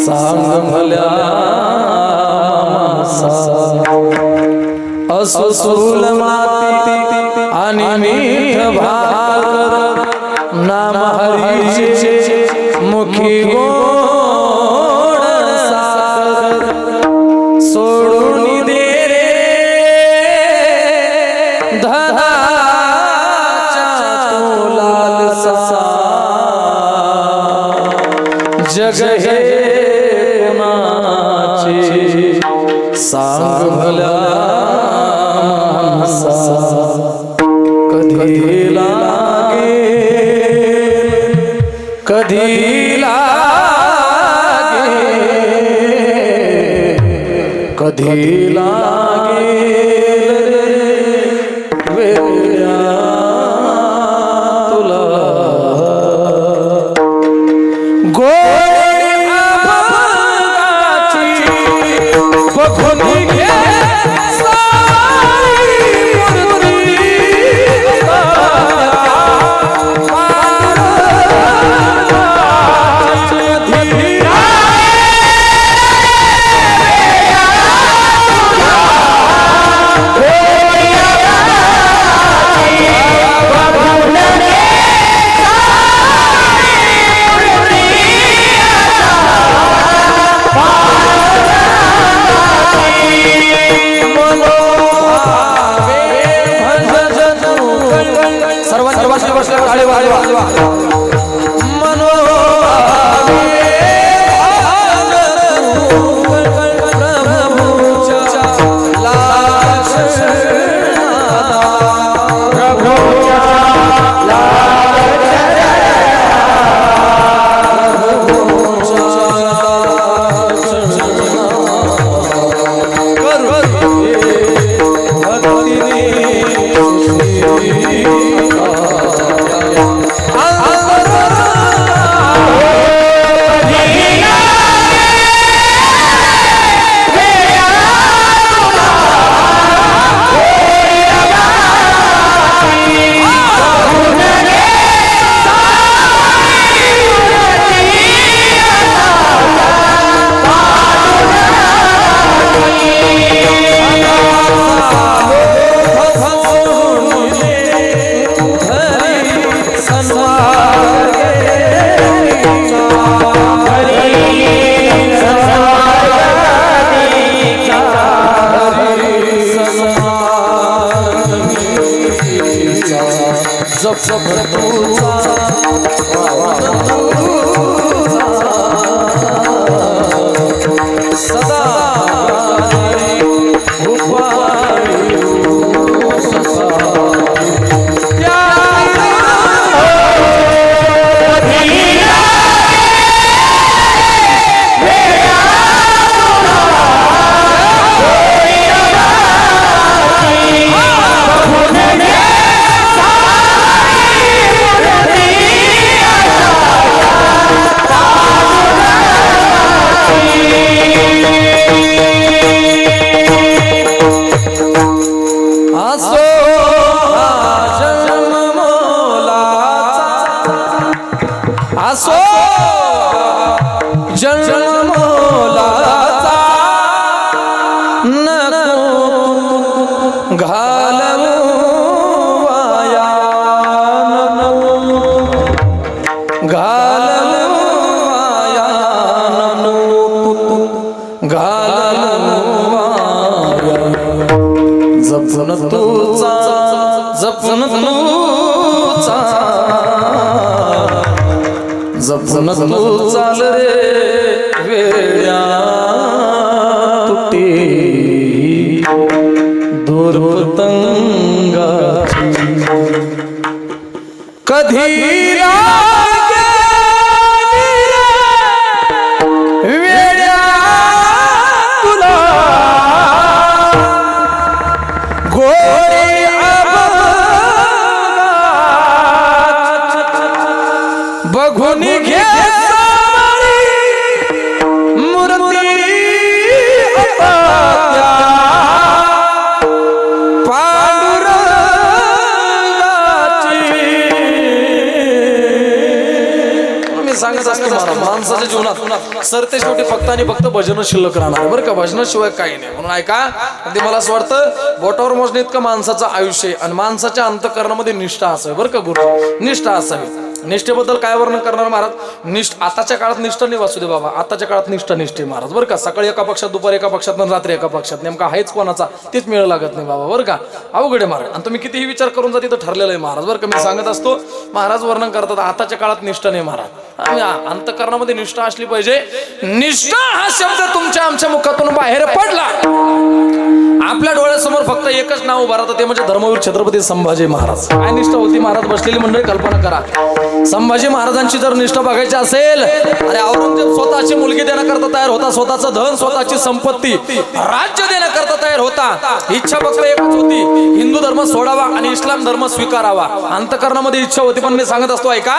सांग भल्या असुसूल माती आणि मीठ भाकर नाम हरीचे मुखी गोड साखर सोडून दे रे धनाच्या तो लालसा. जग हे उन्हाचे सांग भल्या कधी लागे कधी लागे कधी लागे वेळा तुला जपून तुझा जपून तुझा जपून तू चाल रे वेड्या तुटी दूर पतंगाची कधी वेड्या तुला गोरी बघून घे माणसाच्या जीवनात सरते शेवटी फक्त आणि फक्त भजन शिल्लक राहणार बरं का. भजनाशिवाय काही नाही. म्हणून ऐका, ते मला असं वाटतं बोटावर मोजणे इतकं माणसाचं आयुष्य आणि माणसाच्या अंतःकरणामध्ये निष्ठा असावी बरं का. गुरु निष्ठा असावी. निष्ठेबद्दल काय वर्णन करणार महाराज. आताच्या काळात निष्ठा नाही वासुदेव बाबा, आताच्या काळात निष्ठा निष्ठे महाराज बरं का. सकाळी एका पक्षात, दुपारी एका पक्षात, रात्री एका पक्षात, नेमका आहेच कोणाचा तेच मिळ लागत नाही बाबा बरं का. अवघड आहे महाराज. आणि तुम्ही कितीही विचार करून जा तिथं ठरलेलं आहे महाराज बरं का. मी सांगत असतो महाराज वर्णन करतात आताच्या काळात निष्ठा नाही महाराज. आम्ही अंतःकरणामध्ये निष्ठा असली पाहिजे. निष्ठा हा शब्द तुमच्या आमच्या मुखातून बाहेर पडला, आपल्या डोळ्यासमोर फक्त एकच नाव उभं राहतं, ते म्हणजे धर्मवीर छत्रपती संभाजी महाराज. काय निष्ठा होती महाराज. बसलेली मंडळी कल्पना करा, संभाजी महाराजांची जर निष्ठा बघायची असेल, अरे औरंगजेब स्वतःची मुलगी देण्याकरता तयार होता, स्वतःचं धन, स्वतःची संपत्ती, राज्य देण्याकरता तयार होता. इच्छा फक्त एकच होती, हिंदू धर्म सोडावा आणि इस्लाम धर्म स्वीकारावा. अंतःकरणामध्ये इच्छा होती. पण मी सांगत असतो ऐका,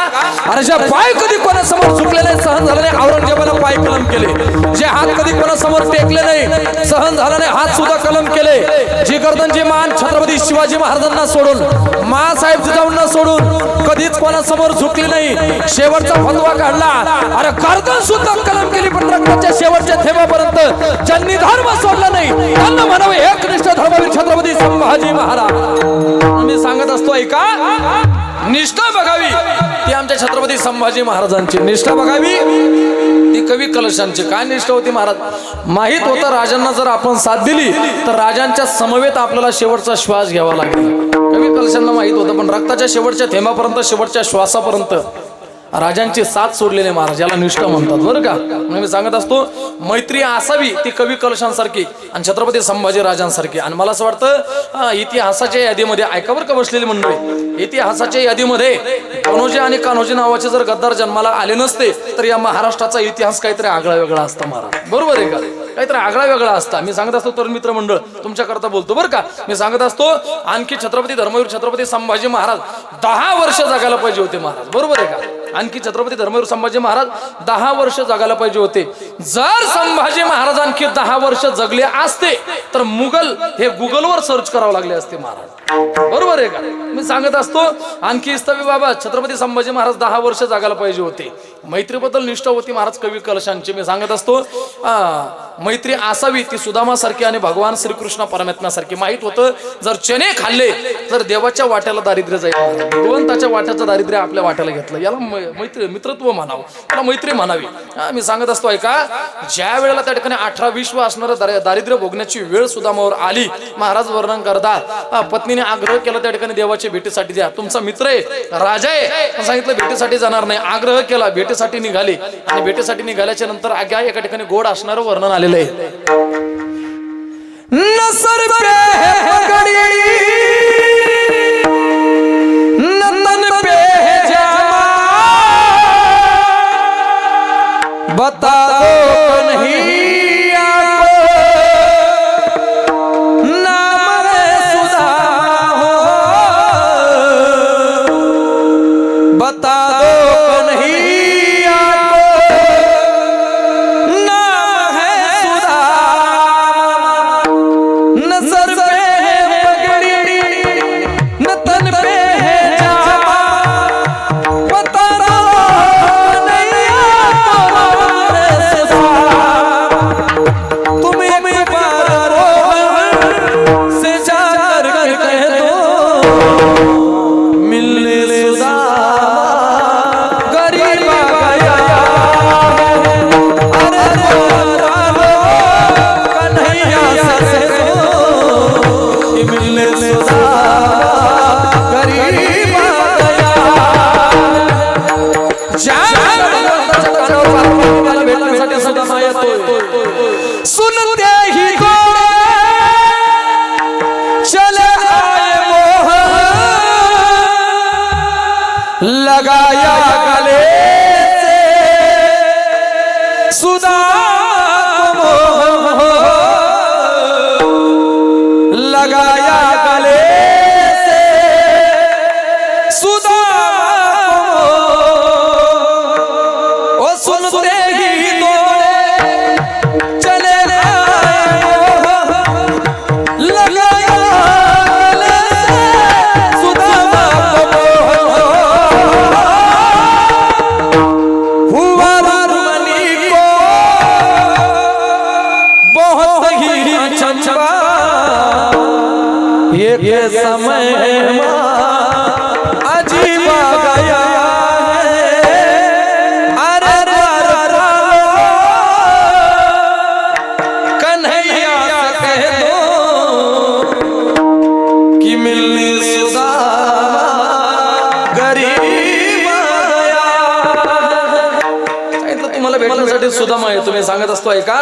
अरे ज्या पाय कधी कोणासमोर झुकले नाही, सहन झालं नाही, औरंगजेबाला पाय कलम केले. जे हात कधी कोणासमोर टेकले नाही, सहन झालं नाही, हात सुद्धा कलम केले. जी गर्दनची मान छत्रपती शिवाजी महाराजांना सोडून, मासाहेब जिजाऊंना सोडून कधीच कोणासमोर झुकली नाही. शेवटचा फतवा काढला, अरे गर्दन सुद्धा कलम केली, पण रक्ताच्या शेवटच्या थेंबापर्यंत ज्यांनी धर्म सोडला नाही त्यांना म्हणावे एकनिष्ठ धर्मवीर छत्रपती संभाजी महाराज. मी सांगत असतो ऐका, निष्ठा बघावी ती आमच्या छत्रपती संभाजी महाराजांची. निष्ठा बघावी ती कवी कलशांची. काय निष्ठा होती महाराज. माहित होतं राजांना जर आपण साथ दिली तर राजांच्या समवेत आपल्याला शेवटचा श्वास घ्यावा लागेल. कवी कलशांना माहित होतं, पण रक्ताच्या शेवटच्या थेंबापर्यंत, शेवटच्या श्वासापर्यंत राजांची साथ सोडलेले महाराज, याला निष्ठा म्हणतात बरं का. मी सांगत असतो मैत्री असावी ती कवी कलशांसारखी आणि छत्रपती संभाजी राजांसारखी. आणि मला असं वाटतं इतिहासाच्या यादीमध्ये ऐका बरं का बसलेली मंडळी, इतिहासाच्या यादीमध्ये कनोजी आणि कान्होजी नावाचे जर गद्दार जन्माला आले नसते तर या महाराष्ट्राचा इतिहास काहीतरी आगळा वेगळा असता महाराज. बरोबर आहे का. काहीतरी आगळा वेगळा असता. मी सांगत असतो तरुण मित्र मंडळ तुमच्या करता बोलतो बरं का. मी सांगत असतो आणखी छत्रपती धर्मवीर छत्रपती संभाजी महाराज 10 वर्ष जगायला पाहिजे होते महाराज. बरोबर आहे का. आणखी छत्रपती धर्मवीर संभाजी महाराज 10 वर्ष जगायला पाहिजे होते. जर संभाजी महाराज आणखी 10 वर्ष जगले असते तर मुघल हे गुगलवर सर्च करावं लागले असते महाराज. बरोबर आहे का. मी सांगत असतो आणखी इस्तवी बाबा छत्रपती संभाजी महाराज 10 वर्ष जगायला पाहिजे होते. मैत्रीबद्दल निष्ठा होती महाराज कवी कलशांची. मी सांगत असतो मैत्री असावी ती सुदामासारखी आणि भगवान श्रीकृष्ण परमात्म्यासारखी. माहित होतं जर चणे खाल्ले तर देवाच्या वाट्याला दारिद्र्य जाईल, भगवंताच्या वाट्याचं दारिद्र्य आपल्या वाट्याला घेतलं, याला मैत्री मित्रत्व म्हणावं, त्याला मैत्री म्हणावी. मी सांगत असतो ऐका, ज्या वेळेला त्या ठिकाणी 18-20 असणारं दारिद्र्य भोगण्याची वेळ सुदामावर आली, महाराज वर्णन करतात पत्नीने आग्रह केला त्या ठिकाणी देवाच्या भेटीसाठी द्या, तुमचा मित्र आहे, राजा आहे, सांगितलं भेटीसाठी जाणार नाही, आग्रह केला, भेटीसाठी निघाली. आणि भेटीसाठी निघाल्याच्या नंतर आग्या एका ठिकाणी गोड असणारं वर्णन आलेलं आहे. नसर पे पगड़ी नंदन पे जामा बता दो कन्हैया को नाम सुधा हो, बता दो कन्हैया को नाम है सुधा. नजर पे है पगड़ी न तन पे है जामा, बता दो कन्हैया को ही घोड़े चले आए मोह लगाया गले से सुदामा को लगाया गले से सुदामा को सुनते ही दौड़े चले आए लगाया गले से सुदामा को हुआ रुमनी को बहुत ही चंचवा ये समय अजीब आ गया है अरे कन्हैया से कह दो कि मिलने सुदामा गरीब आया तुम्हाला भेटण्यासाठी सुदामा आहे तुम्ही सांगत असतो ऐका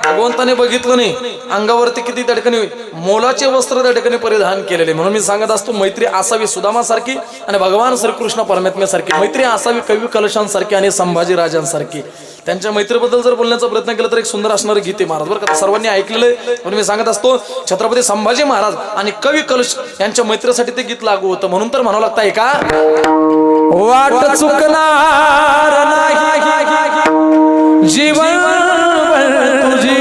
भगवंताने बघितलं नाही अंगावरती किती त्या ठिकाणी मोलाचे वस्त्र त्या ठिकाणी परिधान केलेले म्हणून मी सांगत असतो मैत्री असावी सुदामासारखी आणि भगवान श्रीकृष्ण परमात्म्यासारखी मैत्री असावी कवी कलशांसारखी आणि संभाजी राजांसारखी त्यांच्या मैत्रीबद्दल जर बोलण्याचा प्रयत्न केला तर एक सुंदर असणारे गीते महाराज बरं का सर्वांनी ऐकलेलं आहे म्हणून मी सांगत असतो छत्रपती संभाजी महाराज आणि कवी कलश यांच्या मैत्रीसाठी ते गीत लागू होतं म्हणून तर म्हणावं लागतं ऐका वाट चुकणार नाही जीवन तुझी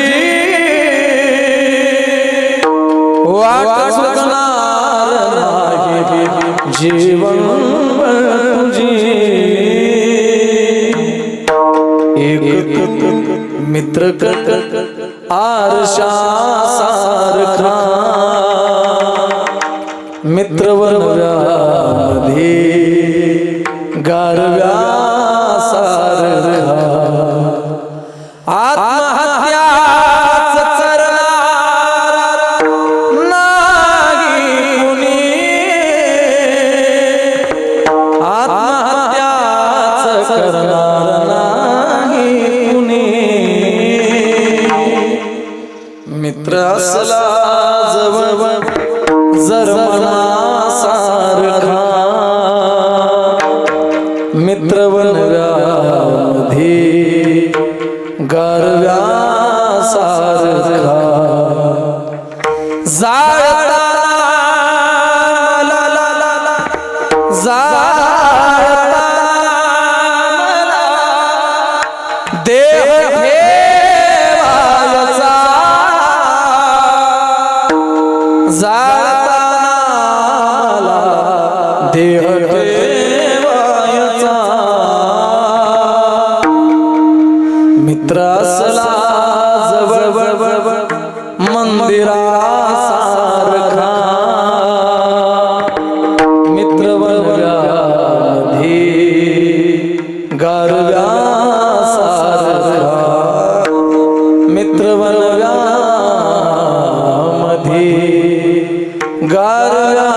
वाट चुकणार नाही जीवन तुझी एक मित्र आरशा सारखा मित्रवनव्यामध्ये गारव्या सारखा आत्महत्याच करणार नाही कुणी आत्महत्याच करणार नाही कुणी मित्र असला जवळ जर मनासारखा मित्रवनव्यामध्ये गारव्या सारखा जाळताना जाळताना देह ठेवायचा जाळताना देह ठेवायचा मित्र असला जवळ मंदिरासारखा मित्रवनव्यामध्ये गारव्या सारखा मित्रवनव्यामध्ये गारव्या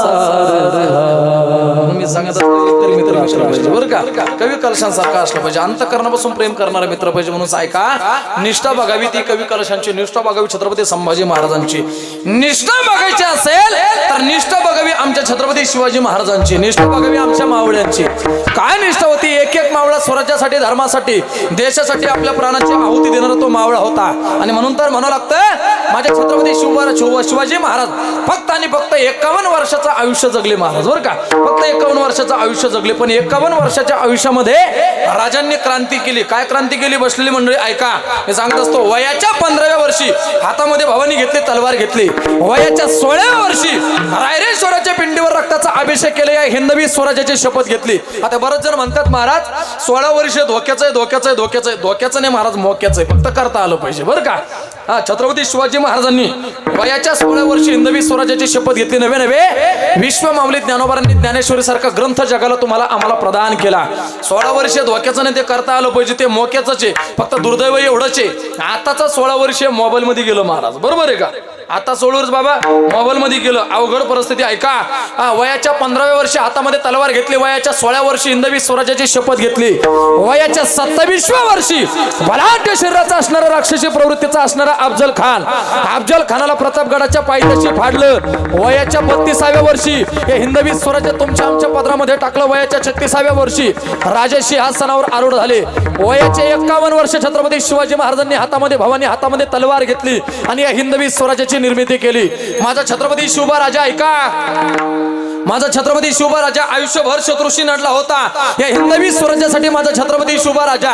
सारखा मी सांगत असतो एकतरी मित्र असला पाहिजे बरं का कवी कलशांसारखा असला पाहिजे अंतःकरणापासून प्रेम करणारा मित्र पाहिजे म्हणून ऐका निष्ठा बघावी ती कवी कलशांची निष्ठा बघावी छत्रपती संभाजी महाराजांची निष्ठा बघायची असेल तर निष्ठा बघावी आमच्या छत्रपती शिवाजी महाराजांची निष्ठा बघावी आमच्या मावळ्यांची काय निष्ठा होती एक एक मावळा स्वराज्यासाठी धर्मासाठी देशासाठी आपल्या प्राणाची आहुती देणारा तो मावळा होता आणि म्हणून तर म्हणावं लागतं माझ्या छत्रपती शिवाजी महाराज फक्त आणि फक्त 51 वर्षाचं आयुष्य जगले महाराज बरं का फक्त 51 वर्षाचं आयुष्य जगले पण 51 वर्षाच्या आयुष्यामध्ये राजांनी क्रांती केली काय क्रांती केली बसलेली मंडळी ऐका मी सांगत असतो वयाच्या 15व्या वर्षी हातामध्ये भवानी घेतली तलवार घेतली वयाच्या 16व्या वर्षी रायरेश्वराच्या पिंडीवर रक्ताचा अभिषेक केला या हिंदवी स्वराज्याची शपथ घेतली आता बरेच जण म्हणतात महाराज 16 वर्ष धोक्याचं आहे धोक्याचं आहे धोक्याचं आहे धोक्याचं नाही महाराज मोक्याचं आहे फक्त करता आलं पाहिजे बरं का छत्रपती शिवाजी महाराजांनी वयाच्या 16 वर्षी हिंदवी स्वराज्याची शपथ घेतली नवे विश्व माऊली ज्ञानोबांनी ज्ञानेश्वरी सारखा ग्रंथ जगाला तुम्हाला आम्हाला प्रदान केला 16 वर्ष धोक्याचं नाही ते करता आलं पाहिजे ते मोक्याचंच आहे फक्त दुर्दैव एवढंच आहे आताचा 16 वर्ष मोबाईल मध्ये गेलो महाराज बरोबर आहे का आता सोडूच बाबा, मोबाईल मध्ये गेलं, अवघड परिस्थिती. ऐका, वयाच्या 15व्या वर्षी हातामध्ये तलवार घेतली, वयाच्या 16व्या वर्षी हिंदवी स्वराज्याची शपथ घेतली, वयाच्या 27व्या वर्षी बलाढ्य शरीराचा असणारा राक्षसी प्रवृत्तीचा असणारा अफजल खानाला प्रतापगडाच्या पायथ्याशी फाडलं. वयाच्या 32व्या वर्षी हे हिंदवी स्वराज्य तुमच्या आमच्या पदरामध्ये टाकलं. वयाच्या 36व्या वर्षी राजे सिंहासनावर आरूढ झाले. वयाचे 51 वर्ष छत्रपती शिवाजी महाराजांनी भवानी हातामध्ये तलवार घेतली आणि या हिंदवी स्वराज्याची निर्मिती केली. माझा छत्रपती शिवबा राजा, ऐका, माझा छत्रपती शिवबा राजा आयुष्यभर शत्रूशी लढला होता. या हिंदवी स्वराज्यासाठी माझा छत्रपती शिवबा राजा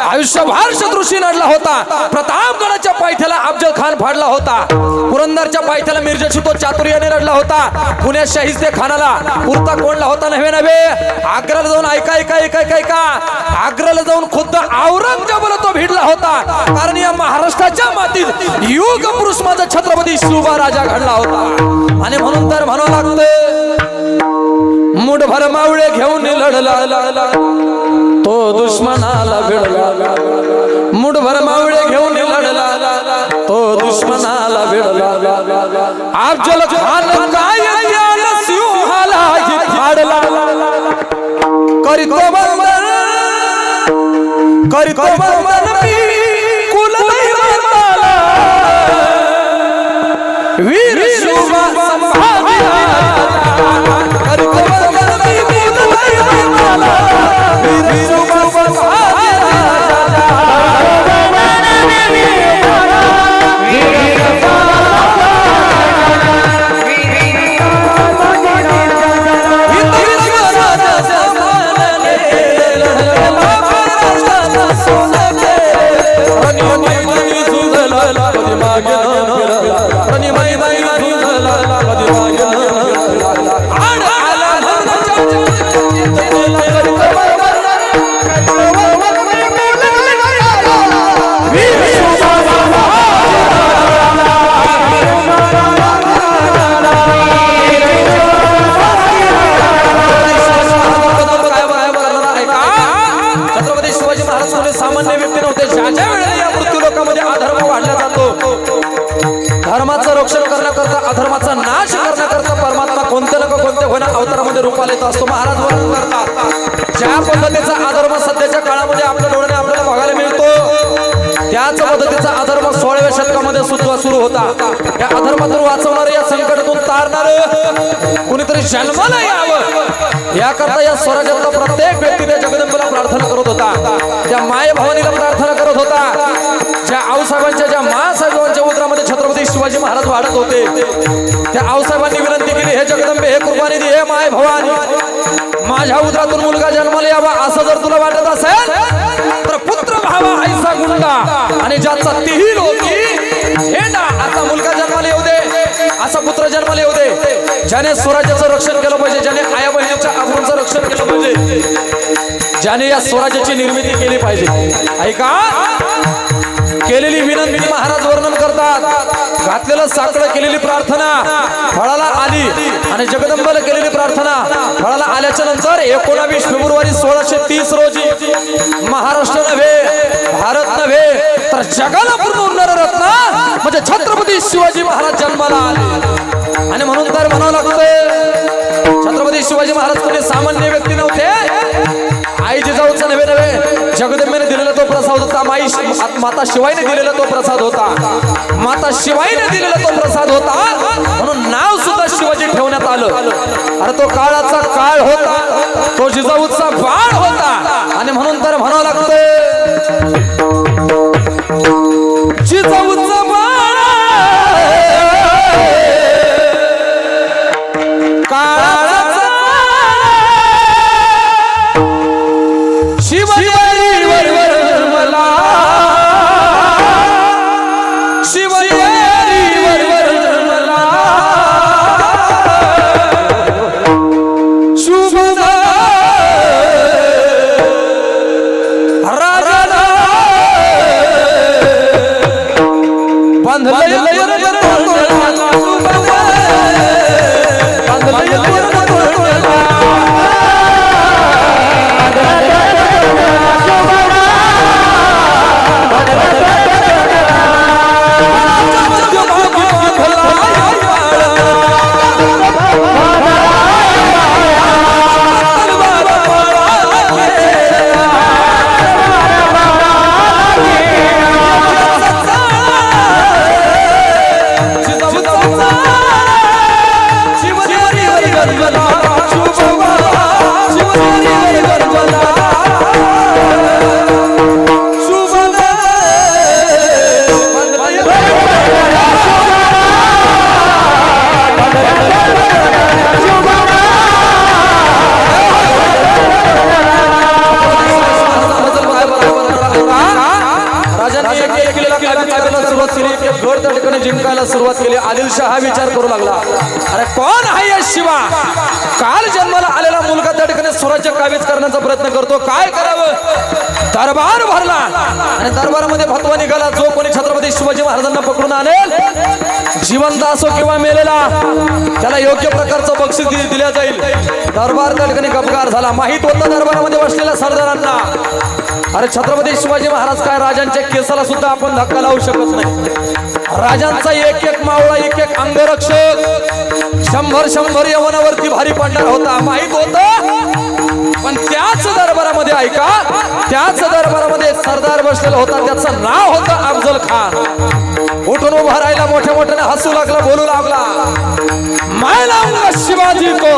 आयुष्यभर शत्रूशी लढला होता. प्रतापगडाच्या पायथ्याला अफजल खान फाडला होता. पुरंदरच्या पायथ्याला मिर्जाची तो चातुर्याने लढला होता. पुण्यात शाहिस्ते खानाला पुरता कोणला होता नव्हे. आग्र्याला जाऊन ऐका, आग्र्याला जाऊन खुद्द औरंगजेबाला तो भिडला होता. कारण या महाराष्ट्राच्या मातीत युग पुरुष माझा छत्रपती शिवबा राजा घडला होता. आणि म्हणून तर म्हणावं लागतं, मुठभर मावळे घेऊन लढला तो दुश्मनाला भिडला. मुठभर मावळे घेऊन लढला तो दुश्मनाला भिडला. अफजल खान काय केलं सिंहाला फाडला. करीतो बंधन कुलदैवताला वीर शिवबा संभाजी. सामान्य व्यक्ती नव्हते. ज्या वेळेला या मृत्यू लोकांमध्ये अधर्म वाढला जातो, धर्माचं रक्षण करण्याकरता अधर्माचा नाश करण्याकरता परमात्मा कोणत्या ना कोणत्या होण्या अवतारामध्ये रूपाला येत असतो. महाराज वर्णन करतात, ज्या पद्धतीचा अधर्म सध्याच्या काळामध्ये आपल्या डोळ्याने आपल्याला बघायला मिळतो, त्याच पद्धतीचा अधर्म 16व्या शतकामध्ये सुद्धा सुरू होता. या अधर्मातून वाचवणारे, या संकटातून तारणारे कुणीतरी जन्माला यावं याकरता या स्वराज्यातला प्रत्येक व्यक्ती त्या जगदंबेला प्रार्थना करत होता, त्या माय भवानीला प्रार्थना करत होता. ज्या आऊसाहेबांच्या, ज्या महासाहेबांच्या उदरामध्ये छत्रपती शिवाजी महाराज वाढत होते, त्या आऊसाहेबांनी विनंती केली, हे जगदंबे, हे कुर्बानी, हे माय भवानी, माझ्या उदरातून मुलगा जन्माला यावा असं जर तुला वाटत असेल तर पुत्र भावा ऐसा गुंडा आणि ज्याचा तीही लोकी हेंडा असा मुलगा जन्माला येऊ दे, असा पुत्र जन्माला येऊ दे, ज्याने स्वराज्याचं रक्षण केलं पाहिजे, ज्याने आया बहिणीच्या आबरूचं रक्षण केलं पाहिजे, ज्याने या स्वराज्याची निर्मिती केली पाहिजे. ऐका, केलेली विनंती महाराज वर्णन करतात. घातलेलं साकडं, केलेली प्रार्थना फळाला आली आणि जगदंबेला केलेली प्रार्थना फळाला आल्याच्या नंतर 19 फेब्रुवारी 1630 रोजी महाराष्ट्र नव्हे, भारत नव्हे तर जगाला पूर्ण उरणारा रत्न म्हणजे छत्रपती शिवाजी महाराज जन्माला आले. आणि म्हणून तर म्हणावं लागतं, छत्रपती शिवाजी महाराज कोणी सामान्य व्यक्ती नव्हते. आई जिजाऊचा नव्हे, जगदंबेने दिलेला तो प्रसाद होता. माता शिवाईने दिलेला तो प्रसाद होता. माता शिवाईने दिलेला तो प्रसाद होता, म्हणून नाव सुद्धा शिवाजी ठेवण्यात आलं. अरे तो काळाचा काळ होता, तो जिजाऊचा बाळ होता. आणि म्हणून तर म्हणावं लागतं, जिजाऊचा बाळ काळाचा शिवाजी मला शिवाजी मला शुभ राजा बांधले करायला सुरुवात केली, गड त्या ठिकाणी जिंकायला सुरुवात केली. आदिलशाह हा विचार करू लागला, अरे कोण आहे या शिवा? काल जन्माला आलेला मुलगा त्या ठिकाणी स्वराज्य काबीज करण्याचा प्रयत्न करतो, काय करावं? दरबार भरला आणि दरबारामध्ये फतवा निघाला, जो कोणी छत्रपती शिवाजी महाराजांना पकडून आणेल, जिवंत असो किंवा मेलेला, त्याला योग्य प्रकारचं बक्षीस दिल्या जाईल. दरबार त्या ठिकाणी गपगार झाला. माहित होतं दरबारामध्ये बसलेल्या सरदारांना, अरे छत्रपती शिवाजी महाराज काय, राजांच्या केसाला सुद्धा आपण धक्का लावू शकत नाही. राजांचा एक एक मावळा, एक एक अंगरक्षक 100 यवनावरती भारी पडणार होता, माहित होतं. पण त्याच दरबारामध्ये ऐका, त्याच दरबारामध्ये सरदार बसलेला होता, त्याचं नाव होतं अफजल खान. उठून उभा राहिला, मोठ्या मोठ्याने हसू लागला, बोलू लागला, मैं लाऊंगा शिवाजी को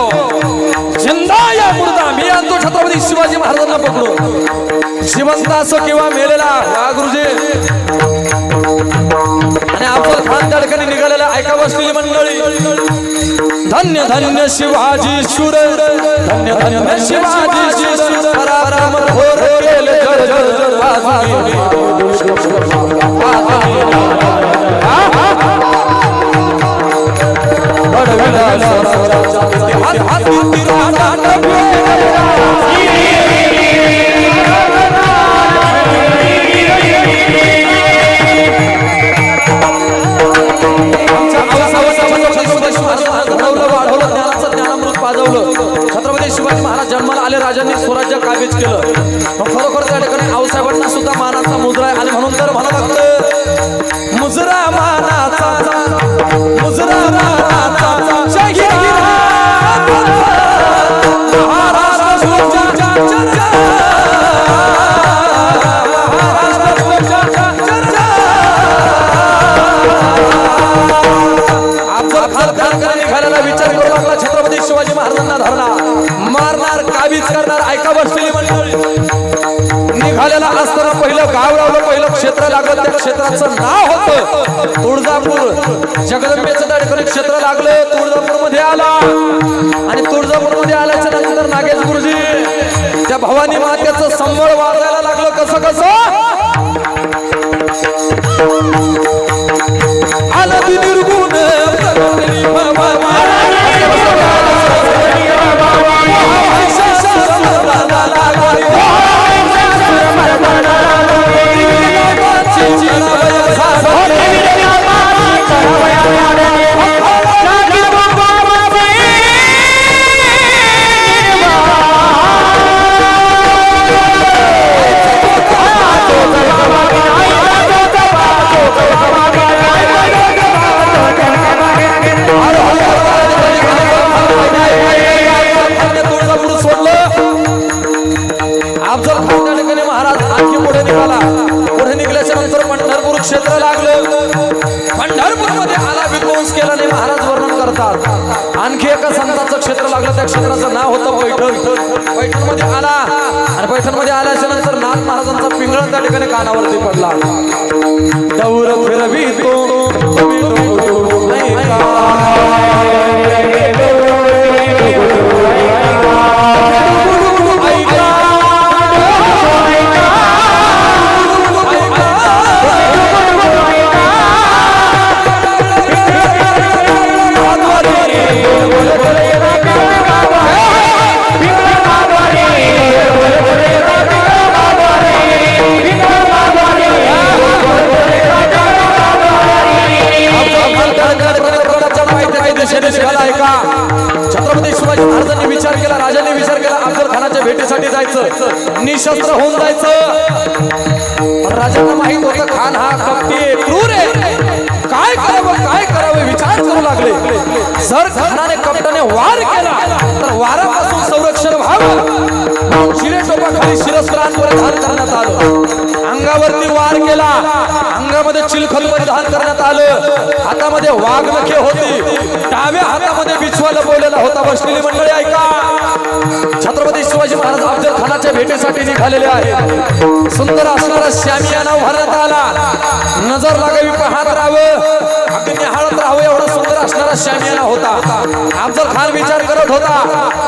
जिंदा या मुर्दा. मी आणतो छत्रपती शिवाजी महाराजांना पकडून, जिवंत असो किंवा मेलेला. वा गुरुजी. आणि अफजल खान त्या ठिकाणी निघालेला, ऐका बसलेली मंडळी, धन्य धन्य शिवाजी शूर, धन्य धन्य शिवाजी शूर, पराक्रम घोर केले जर जर छत्रपती शिवाजी महाराज जन्माला आले, राजांनी स्वराज्य काबीज केलं. खरोखर त्या ठिकाणी आऊसाहेबांना सुद्धा मानाचा मुजरा आहे. आणि म्हणून तर म्हणा लागतं, मुजरा मानाचा, मुजरा मानाचा, विचार करू लागला, छत्रपती शिवाजी महाराजांना धरणार, मारणार, काबीज करणार. ऐका बसलेली मंडळी, निघालेला असताना पहिलं गाव लावलं, पहिलं क्षेत्र लागलं. त्या क्षेत्राचं नाव होतं तुळजापूर. जगदंबेचं त्या ठिकाणी क्षेत्र लागलं, तुळजापूर मध्ये आला. आणि तुळजापूर मध्ये आल्याच्या नंतर नागेश गुरुजी त्या भवानी मातेचं संबळ वाजायला लागलं. कसं कसं आला निर्गुण क्षेत्र लागलं. पंढरपूरमध्ये आला, विध्वंस केला नाही महाराज वर्णन करतात. आणखी एका संतांचं क्षेत्र लागलं, त्या क्षेत्राचं नाव होतं पैठण. पैठणमध्ये आला आणि पैठणमध्ये आल्याच्या नंतर नाथ महाराजांचा पिंगळा त्या ठिकाणी कानावरती पडला. दौर फिरवितो छत्रपती शिवाजी महाराजांनी विचार केला, राजांनी विचार केला, अफजल खानाच्या भेटीसाठी जायचं, निशस्त्र होऊन जायचं. राजांना माहित होतं खान हा कपटी क्रूर आहे, काय करावं विचार करू लागले. जर खानाने कपटाने वार केला तर वारापासून संरक्षण व्हावं. शिरेटोपाखाली शिरस्त्राण परिधान करण्यात आलं. अंगावरती वार केला, अंगामध्ये चिलखत परिधान करण्यात आलं. हातामध्ये वाघनखे होती, डाव्या हातामध्ये बिछवा लपवलेला होता. बसलेली मंडळी ऐका, छत्रपती शिवाजी महाराज अफजल खानाच्या भेटीसाठी निघालेले आहे. सुंदर असणारा शामियाना उभारण्यात आला. नजर लागावी, पाहत राहावं, अगदी निहाळत राहावं, एवढा सुंदर असणारा शामियाना होता. अफजल खान विचार करत होता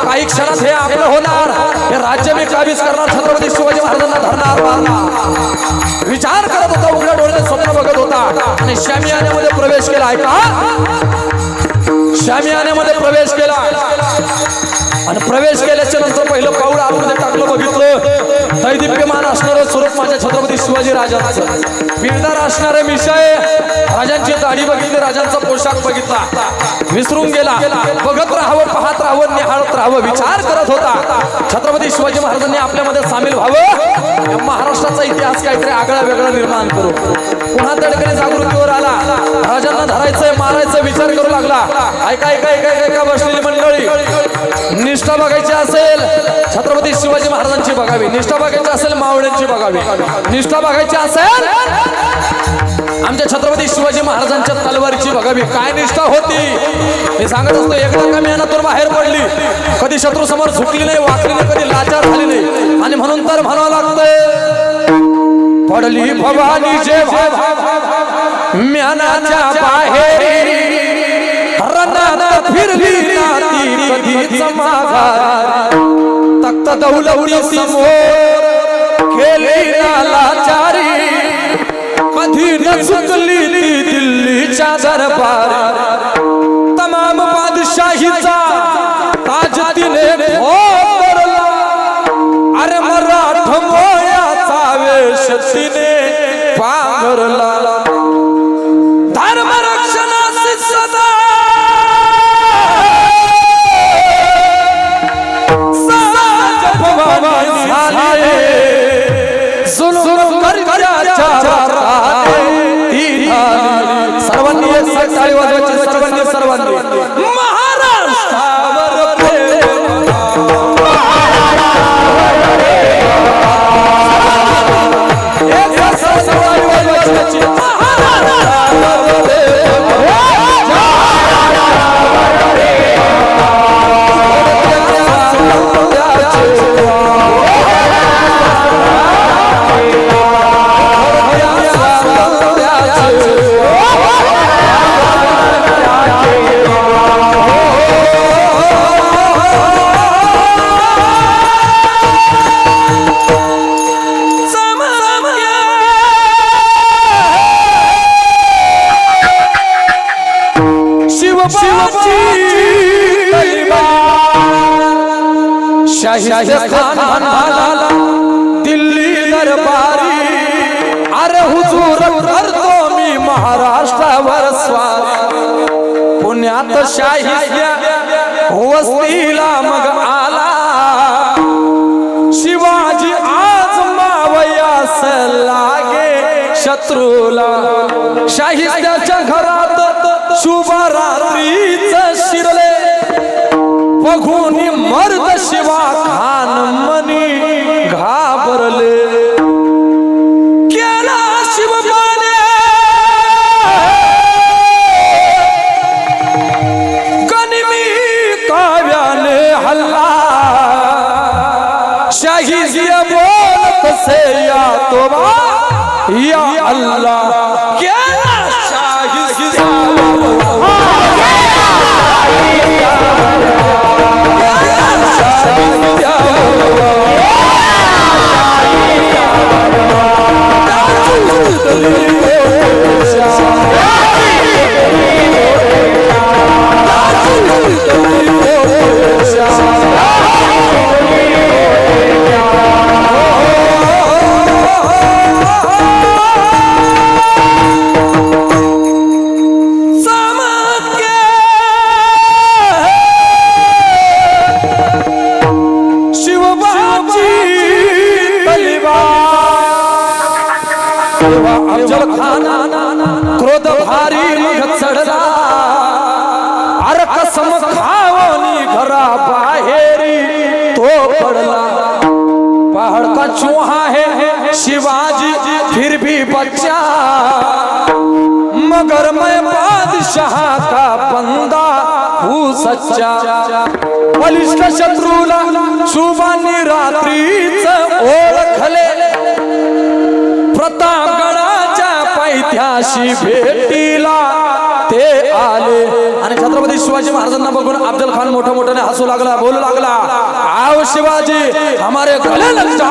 काही क्षणात हे आपलं होणार, हे राज्य मी काबीज करणार, छत्रपती शिवाजी महाराजांना धरणार मारणार विचार करत होता. उघड्या डोळ्याने स्वप्न बघत होता आणि शामियान्यामध्ये प्रवेश केला. ऐका, शामियान्यामध्ये प्रवेश केला आणि प्रवेश केल्याच्या नंतर पहिलं पाऊल आतमध्ये टाकलं, बघितलं दैदिप्यमान असणारं स्वरूप माझ्या छत्रपती शिवाजी राजांचं. पिळदार असणारे मिशाय, राजांची दाढी बघितली, राजांचा पोशाख बघितला, विसरून गेला. बघत राहावं, पाहत राहावं, निहाळत राहावं विचार करत होता. छत्रपती शिवाजी महाराजांनी आपल्यामध्ये सामील व्हावं, या महाराष्ट्राचा इतिहास काहीतरी आगळा वेगळा निर्माण करू. पुन्हा तडकने जागृतीवर आला, राजांना धरायचंय, मारायचं विचार करू लागला. ऐका ऐका ऐका ऐका बसलेली मंडळी, निष्ठा बघायची असेल छत्रपती शिवाजी महाराजांची बघावी, निष्ठा बघायची असेल मावळ्यांची बघावी, निष्ठा बघायची असेल आमच्या छत्रपती शिवाजी महाराजांच्या तलवारीची बघावी. काय निष्ठा होती हे सांगत असतो. एकदा का मेहनतून बाहेर पडली, कधी शत्रू समोर झुकली नाही, वाकली नाही, कधी लाचार झाली नाही. आणि म्हणून तर म्हणावं लागतंय, पडली भवानी जेव्हा म्यानाच्या बाहेर, रणात फिरली नाती कधीच माघार, तख्त दौलती समोर केली लाचारी, कधी न चुकली ती दिल्लीच्या दरबार, तमाम बादशाहीचा ताज तिने ठोकरला, अरे मराठमोळ्याचा वेश तिने पांघरला, धर्म रक्षणाची सदा साज भवानी झाली, जुलूम करण्याच्या सर्वांनी टाळी वाजवायची, सर्वांनी महाराष्ट्रावर दिल्ली दरबारी, अरे हुजूर करतो मी महाराष्ट्रावर स्वार, पुण्यात शाहीच्या वस्तीला मग आला, शिवाजी आज मावयास लागे शत्रूला, शाहिस्त्याच्या घरात शुभ रात्रीच शिरले, बघून मर्द शिवा खान मनी घाबरले, केला शिवबाने गनिमी काव्याने हल्ला, शाहीजिया बोलत से या तोबा या अल्लाह, केला शाहीजिया अफजल खान क्रोध भारी मग चढला, अरे कसम खावनी घरा बाहेरी तो पडला, पहाड़ का चूहा है शिवाजी फिर भी बच्चा, मगर मैं बादशाह का बंदा हूँ सच्चा, बलिष्ठ शत्रूला शुभानी रात्रीच ओळखले, प्रतापगडाच्या पायथ्याशी भेटीला ते आले, आणि छत्रपती शिवाजी महाराजांना बघून अफजल खान मोठ्या मोठ्याने हसू लागला, बोलू लागला, आओ शिवाजी हमारे गले लग जा.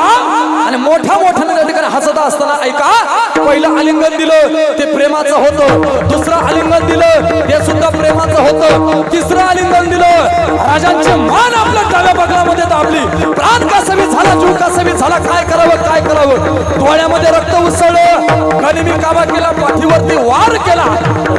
आणि मोठ्या मोठ्याने त्या ठिकाणी हसत असताना ऐका, पहिलं आलिंगन दिलं ते प्रेमाचं होतं, दुसरं आलिंगन दिलं ते सुद्धा प्रेमाचं होतं, तिसरं आलिंगन दिलं राजांची मान आपल्या डाव्या बगलामध्ये दाबली. प्राण कसावी झाला, जीव कसावी झाला, काय करावं काय करावं. डोळ्यामध्ये रक्त उसळलं, गनिमी काबा केला, पाठीवरती वार केला,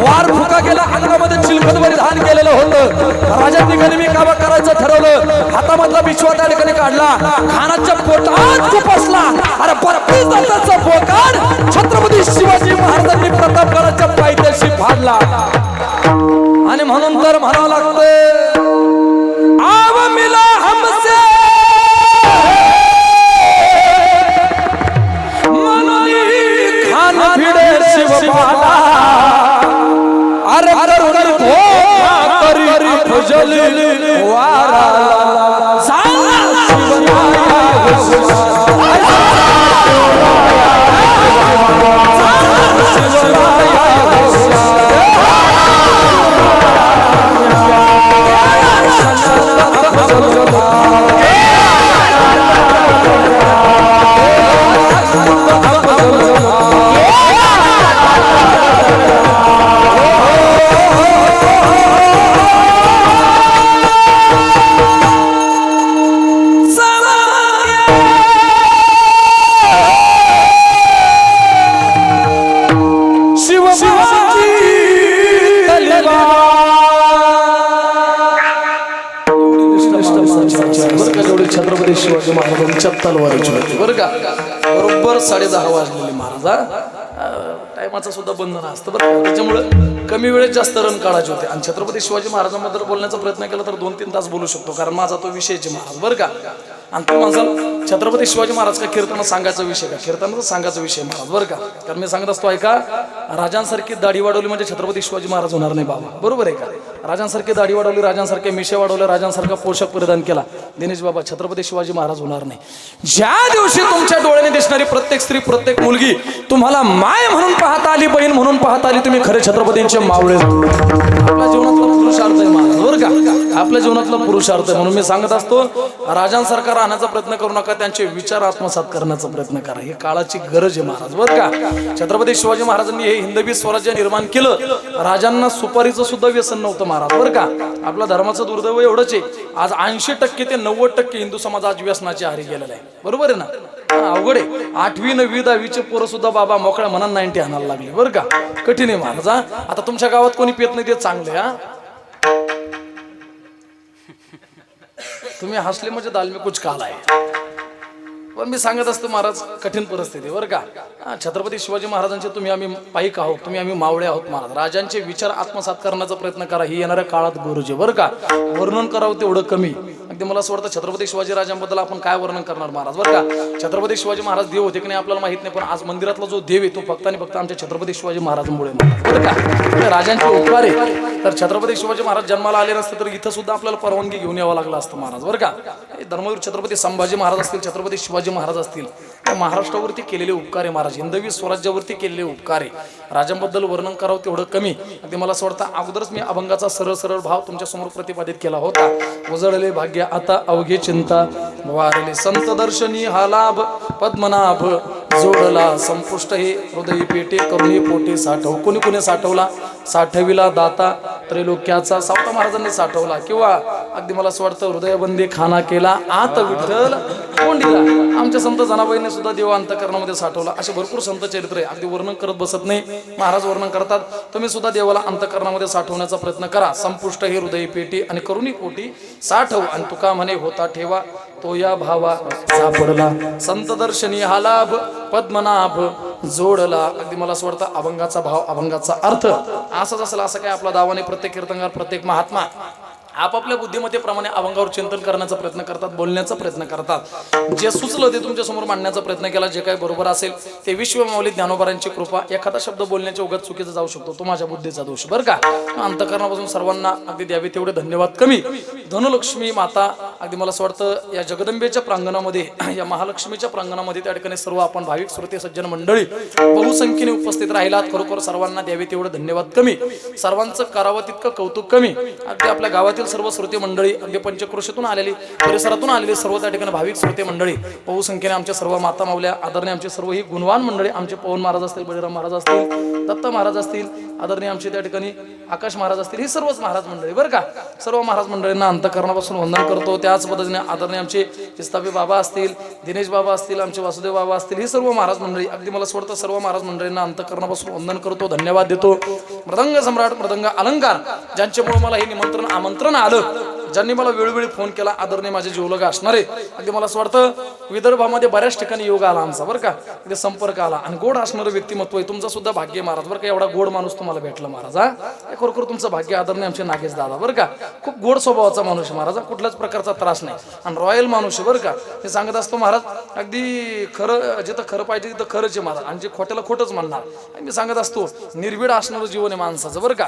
वार फुका केला, अंगामध्ये चिलखत परिधान केलेलं होतं. राजांनी गनिमी काबा करायचं ठरवलं, हातामधला बिछवा त्या ठिकाणी काढला, खानाच्या पोटात खुपसला. अरे बरपीस दाताचा पोकाड छत्रपती शिवाजी महाराजांनी प्रतापगडाच्या पायथ्याशी फाडला. आणि म्हणून तर म्हणावं लागतं, आव मिला हमसे मनोई खान भिडे शिवबाला. अरे करुणी धोका करी खुजली वारा छत्रपती शिवाजी महाराजांच्या तलवारीची होती बरं का. बरोबर 10:30 वाजलेले महाराज, टायमाचं सुद्धा बंधन असतं बरं का. त्याच्यामुळे कमी वेळेत जास्त रन काढायचे होते. आणि छत्रपती शिवाजी महाराजांबद्दल बोलण्याचा प्रयत्न केला तर 2-3 तास बोलू शकतो, कारण माझा तो विषयचे महाराज बरं का. आणि तो माणसाला छत्रपती शिवाजी महाराज का कीर्तन सांगायचा विषय का, कीर्तनाचा सांगायचा विषय महाराज बरं का. कारण मी सांगत असतो ऐका, राजांसारखी दाढी वाढवली म्हणजे छत्रपती शिवाजी महाराज होणार नाही बाबा, बरोबर आहे का. राजांसारखी दाढी वाढवली, राजांसारखे मिशे वाढवले, राजांसारखा पोशाख परिधान केला, दिनेश बाबा छत्रपती शिवाजी महाराज होणार नाही. ज्या दिवशी तुमच्या डोळ्याने दिसणारी प्रत्येक स्त्री, प्रत्येक मुलगी तुम्हाला माय म्हणून पाहता आली, बहीण म्हणून पाहता आली, तुम्ही खरे छत्रपतींचे मावळे. आपल्या जीवनातला पुरुषार्थ आहे महाराज बरं का, आपल्या जीवनातला पुरुषार्थ आहे. म्हणून मी सांगत असतो, राजांसारखा राहण्याचा प्रयत्न करू नका, त्यांचे विचार आत्मसात करण्याचा प्रयत्न करा. ही काळाची गरज आहे महाराज बरं का. छत्रपती शिवाजी महाराजांनी हे हिंदवी स्वराज्य निर्माण केलं. राजांना सुपारीचं सुद्धा व्यसन नव्हतं महाराज बरं का. आपल्या धर्माचं दुर्दैव एवढंच आहे, आज 80% ते 90% हिंदू समाज आज व्यसनाच्या आहारी गेलेला आहे, बरोबर आहे ना. अवघड आहे. 8वी 9वी 10वीचे पोरं सुद्धा बाबा मोकळ्या मनात 90 आणायला लागले बरं का. कठीण आहे महाराज. आता तुमच्या गावात कोणी पेत नाही ते चांगले. तुम्ही हसले म्हणजे दाल में कुछ काला आहे. पण मी सांगत असतो महाराज, कठीण परिस्थिती बरं का. छत्रपती शिवाजी महाराजांचे तुम्ही आम्ही पाईक आहोत, तुम्ही आम्ही मावळे आहोत महाराज. राजांचे विचार आत्मसात करण्याचा प्रयत्न करा, ही येणाऱ्या काळात गरज आहे बरं का. वर्णन करावं तेवढं कमी. अगदी मला असं वाटतं छत्रपती शिवाजी राजांबद्दल आपण काय वर्णन करणार महाराज बरं का. छत्रपती शिवाजी महाराज देव होते की नाही आपल्याला माहित नाही, पण आज मंदिरातला जो देव आहे तो फक्त आणि फक्त आमच्या छत्रपती शिवाजी महाराजांमुळे बरं का. राजांचे उपकार आहे. तर छत्रपती शिवाजी महाराज जन्माला आले नसते तर इथं सुद्धा आपल्याला परवानगी घेऊन यावं लागलं असतं महाराज बरं का. धर्मवीर छत्रपती संभाजी महाराज असतील, छत्रपती शिवाजी महाराज असतील, महाराष्ट्रावरती केलेले उपकार आहे महाराज, हिंदवी स्वराज्यावरती केलेले उपकार आहे. राजांबद्दल वर्णन करावं तेवढं कमी. अगदी मला असं वाटतं अगोदरच मी अभंगाचा सरळ सरळ भाव तुमच्या समोर प्रतिपादित केला होता. उजळले भाग्य आता अवघे चिंता, वारले संत दर्शनी हा लाभ, पद्मनाभ जोडला संपुष्ट हे हृदय पेटे, करुणी पोटे साठव. कोणी कोणी साठवला, साठविला दाता त्रैलोक्याचा, सावता महाराजांनी साठवला. किंवा अगदी मला असं वाटतं हृदयबंदी खाना केला आत विठ्ठल कोंडीला. आमच्या संत जनाबाईंनी सुद्धा देव अंतःकरणामध्ये साठवला. असे भरपूर संत चरित्र आहे, अगदी वर्णन करत बसत नाही, महाराज वर्णन करतात. तुम्ही सुद्धा देवाला अंतःकरणामध्ये साठवण्याचा प्रयत्न करा. संपुष्ट हे हृदय पेटी आणि करुणी पोटी साठव. आणि तुका म्हणे होता ठेवा तो या भावा सापडला, संत दर्शनी हा लाभ, पद्मनाभ जोडला. अगदी मला असं वाटतं अभंगाचा भाव, अभंगाचा अर्थ असाच असला असं काय आपला दावाने प्रत्येक कीर्तनकार, प्रत्येक महात्मा आपापल्या बुद्धिमत्तेप्रमाणे अभंगावर चिंतन करण्याचा प्रयत्न करतात, बोलण्याचा प्रयत्न करतात. जे सुचलं ते तुमच्या समोर मांडण्याचा प्रयत्न केला. जे काही बरोबर असेल ते विश्वमाऊली ज्ञानोबारांची कृपा. एखादा शब्द बोलण्याच्या उगाच चुकीचा जाऊ शकतो, तो माझ्या बुद्धीचा दोष बरं का. अंतःकरणापासून सर्वांना अगदी द्यावे तेवढे धन्यवाद कमी. धनलक्ष्मी माता अगदी मला असं वाटतं या जगदंबेच्या प्रांगणामध्ये या महालक्ष्मीच्या प्रांगणामध्ये त्या ठिकाणी सर्व आपण भाविक श्रोते सज्जन मंडळी बहुसंख्येने उपस्थित राहिलात. खरोखर सर्वांना द्यावे तेवढं धन्यवाद कमी, सर्वांचं करावं तितकं कौतुक कमी. अगदी आपल्या गावातील सर्व श्रोते मंडळी, अगदी पंचक्रोशीतून आलेली, परिसरातून आलेली सर्व त्या ठिकाणी भाविक श्रोते मंडळी बहुसंख्येने, आमच्या सर्व माता मावल्या आदरणीय आमचे सर्व ही गुणवान मंडळी, आमचे पवन महाराज असतील, बळीराम महाराज असतील, दत्त महाराज असतील, आदरणीय आमचे त्या ठिकाणी आकाश महाराज असतील, ही सर्वच महाराज मंडळी बरं का. सर्व महाराज मंडळींना अंतःकरणापासून वंदन करतो. त्याच पद्धतीने आदरणीय आमचे चिस्तापी बाबा असतील, दिनेश बाबा असतील, आमचे वासुदेव बाबा असतील, ही सर्व महाराज मंडळी, अगदी मला सोडतं सर्व महाराज मंडळींना अंतःकरणापासून वंदन करतो, धन्यवाद देतो. मृदंग सम्राट, मृदंग अलंकार, ज्यांच्यामुळे मला हे निमंत्रण आमंत्रण आलं, ज्यांनी मला वेळोवेळी फोन केला, आदरणीय माझे जीवलग असणारे, अगदी मला असं वाटतं विदर्भामध्ये बऱ्याच ठिकाणी योग आला आमचा बरं का, अगदी संपर्क आला आणि गोड असणारं व्यक्तिमत्व आहे. तुमचं सुद्धा भाग्य महाराज बरं का, एवढा गोड माणूस तुम्हाला भेटला महाराज. हा खरोखर तुमचं भाग्य. आदरणीय आमचे नागेश दादा बरं का, खूप गोड स्वभावाचा माणूस आहे महाराज, कुठल्याच प्रकारचा त्रास नाही आणि रॉयल माणूस आहे बरं का. हे सांगत असतो महाराज, अगदी खरं जिथं खरं पाहिजे तिथं खरंच आहे महाराज, आणि जे खोट्याला खोटंच म्हणणार. मी सांगत असतो निर्भीड असणारं जीवन आहे माणसाचं बरं का.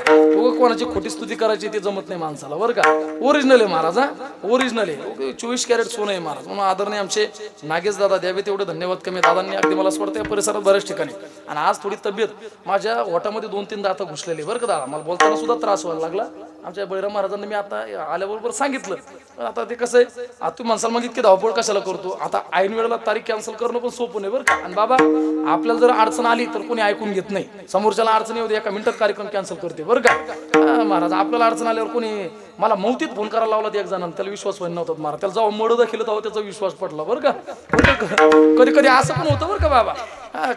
कोणाची खोटी स्तुती करायची ते जमत नाही माणसाला बरं का. ओरिजिनल आहे महाराज, ओरिजिनल आहे, 24 कॅरेट सोनं आहे महाराज. म्हणून आदरणीय आमचे नागेश दादा द्यावे तेवढे धन्यवाद कमी. दादांनी अगदी मला स्वतः या परिसरात बऱ्याच ठिकाणी, आणि आज थोडी तब्येत माझ्या ओठामध्ये 2-3 दात घुसलेली बरं का दादा, मला बोलताना सुद्धा त्रास व्हायला लागला. आमच्या बळीराम महाराजांनी मी आता आल्याबरोबर सांगितलं, आता ते कसं आहे, आता तुम्ही माणसाला मग इतकी धावपळ कशाला करतो, आता ऐन वेळेला तारीख कॅन्सल करणं पण सोपं नाही बरं का. आणि बाबा आपल्याला जर अडचण आली तर कोणी ऐकून घेत नाही, समोरच्याला अडचण येऊ दे, एका मिनिटात कार्यक्रम कॅन्सल करते बरं का. महाराज आपल्याला अडचण आल्यावर कोणी, मला मौतीत फोन करायला लावला एक जणांना, त्याला विश्वास व्हायला नव्हता महाराज, त्याला जेव्हा मड दाखिलं तेव्हा त्याचा विश्वास पटला बरं का. कधी कधी असं पण होतं बरं का बाबा.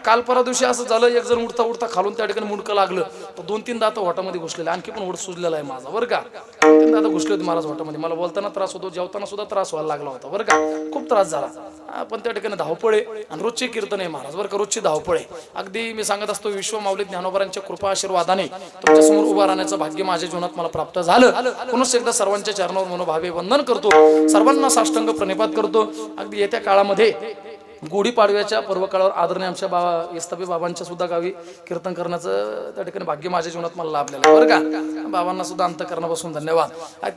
काल परवा दिवशी असं झालं, एक जण उठता उठता खालून त्या ठिकाणी मुंडकं लागलं, तर 2-3 दात वाटामध्ये घुसलेले, आणखी पण ओढ सुजलेला आहे माझा बरं का. 2-3 दात घुसले होते महाराज वाटामध्ये, मला बोलताना त्रास होतो, जेवताना सुद्धा त्रास व्हायला लागला होता बरं का, खूप त्रास झाला. पण त्या ठिकाणी धावपळ आहे आणि रोजची कीर्तन आहे महाराज बरं का, रोजची धावपळ आहे. अगदी मी सांगत असतो विश्व माऊली ज्ञानोबारांच्या कृपा आशीर्वादाने तुमच्या समोर उभा राहण्याचं भाग्य माझ्या जीवनात मला प्राप्त झालं. पुन्हा एकदा सर्वांच्या चरणावर मनोभावे वंदन करतो, सर्वांना साष्टांग प्रणिपात करतो. अगदी येत्या काळामध्ये गुढीपाडव्याच्या पर्व काळावर आदरणीय आमच्या येस्तापी बाबांच्या सुद्धा गावी कीर्तन करण्याचं त्या ठिकाणी भाग्य माझ्या जीवनात मला लाभलेलं आहे बरं का. बाबांना सुद्धा अंतःकरणापासून धन्यवाद.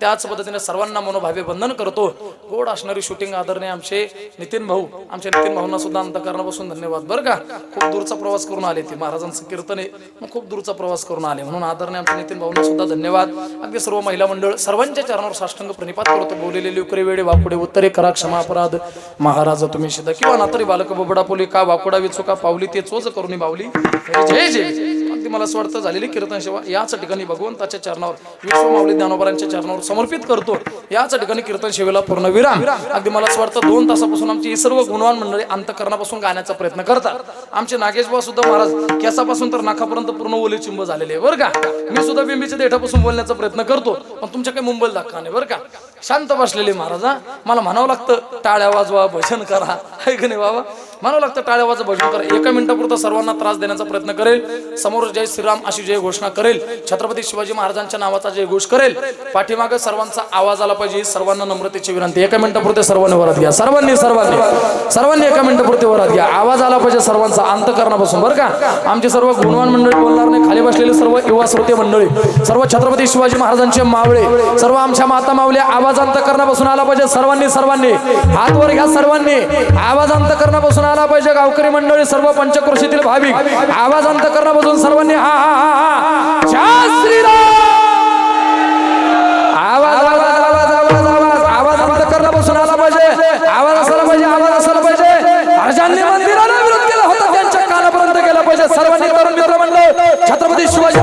त्याच पद्धतीने सर्वांना मनोभावे वंदन करतो. गोड असणारी शूटिंग आदरणीय आमचे नितीन भाऊ, आमच्या नितीन भाऊंना सुद्धा अंतःकरणापासून धन्यवाद बरं का. खूप दूरचा प्रवास करून आले ते, महाराजांचं कीर्तन आहे मग खूप दूरचा प्रवास करून आले, म्हणून आदरणीय आमच्या नितीन भाऊंना सुद्धा धन्यवाद. अगदी सर्व महिला मंडळ सर्वांच्या चरणावर साष्टांग प्रणिपात करतो. बोललेले लुकरे वेळे वापुडे उत्तरे करा क्षमा अपराध, महाराज तुम्ही शिदा किंवा नातरी बालक बबडा पोली का वाकुडा विचुका पावली ते चोच करून बावली. जय जय. अगदी मला स्वार्थ झालेली कीर्तन सेवा याच ठिकाणी भगवंताच्या चरणावर विश्व माऊली ज्ञानोबारांच्या चरणावर समर्पित करतो. याच ठिकाणी कीर्तन सेवेला पूर्ण विराम. अगदी मला स्वार्थ 2 तासापासून आमची सर्व गुणवान मंडळी अंतःकरणापासून गाण्याचा प्रयत्न करतात. आमचे नागेशबा सुद्धा महाराज केसापासून तर नाकापर्यंत पूर्ण ओले चिंब झालेले आहे बरं का. मी सुद्धा बिंबीच्या देठापासून बोलण्याचा प्रयत्न करतो, पण तुमच्या काही मुंबईला दाखवा नाही बरं का. शांत बसलेले महाराज, मला म्हणावं लागतं टाळ्या वाजवा भजन करा, आहे की नाही बाबा, म्हणावं लागतं टाळ्या वाजवा भजन करा. 1 मिनिटापुरता सर्वांना त्रास देण्याचा प्रयत्न करेल, समोर जय श्रीराम अशी जय घोषणा करेल, छत्रपती शिवाजी महाराजांच्या नावाचा जय घोष करेल, पाठीमागं सर्वांचा आवाज आला पाहिजे, सर्वांना नम्रतेची विनंती. 1 मिनिटापुरते सर्वांनी वरात घ्या, सर्वांनी 1 मिनिटापुरते वरात घ्या, आवाज आला पाहिजे सर्वांचा अंतःकरणापासून बरं का. आमचे सर्व गुणवान मंडळी बोलणार नाही, खाली बसलेले सर्व युवा श्रोते मंडळी, सर्व छत्रपती शिवाजी महाराजांचे मावळे, सर्व आमच्या माता मावल्या, आवाज अंतःकरणापासून आला पाहिजे सर्वांनी हात वर घ्या, सर्वांनी आवाज अंतःकरणापासून आला पाहिजे. गावकरी मंडळी सर्व पंचक्रोशीतील भाविक आवाज अंतःकरणापासून सर्वांनी हा हा हा जय श्रीराम. आवाज अंतःकरणापासून आला पाहिजे, आवाज असायला पाहिजे. महाराजांनी मंदिराला विरोध केला होता, त्यांच्या कानापर्यंत गेला पाहिजे. सर्वांनी तरुण मित्र मंडळ छत्रपती शिवाजी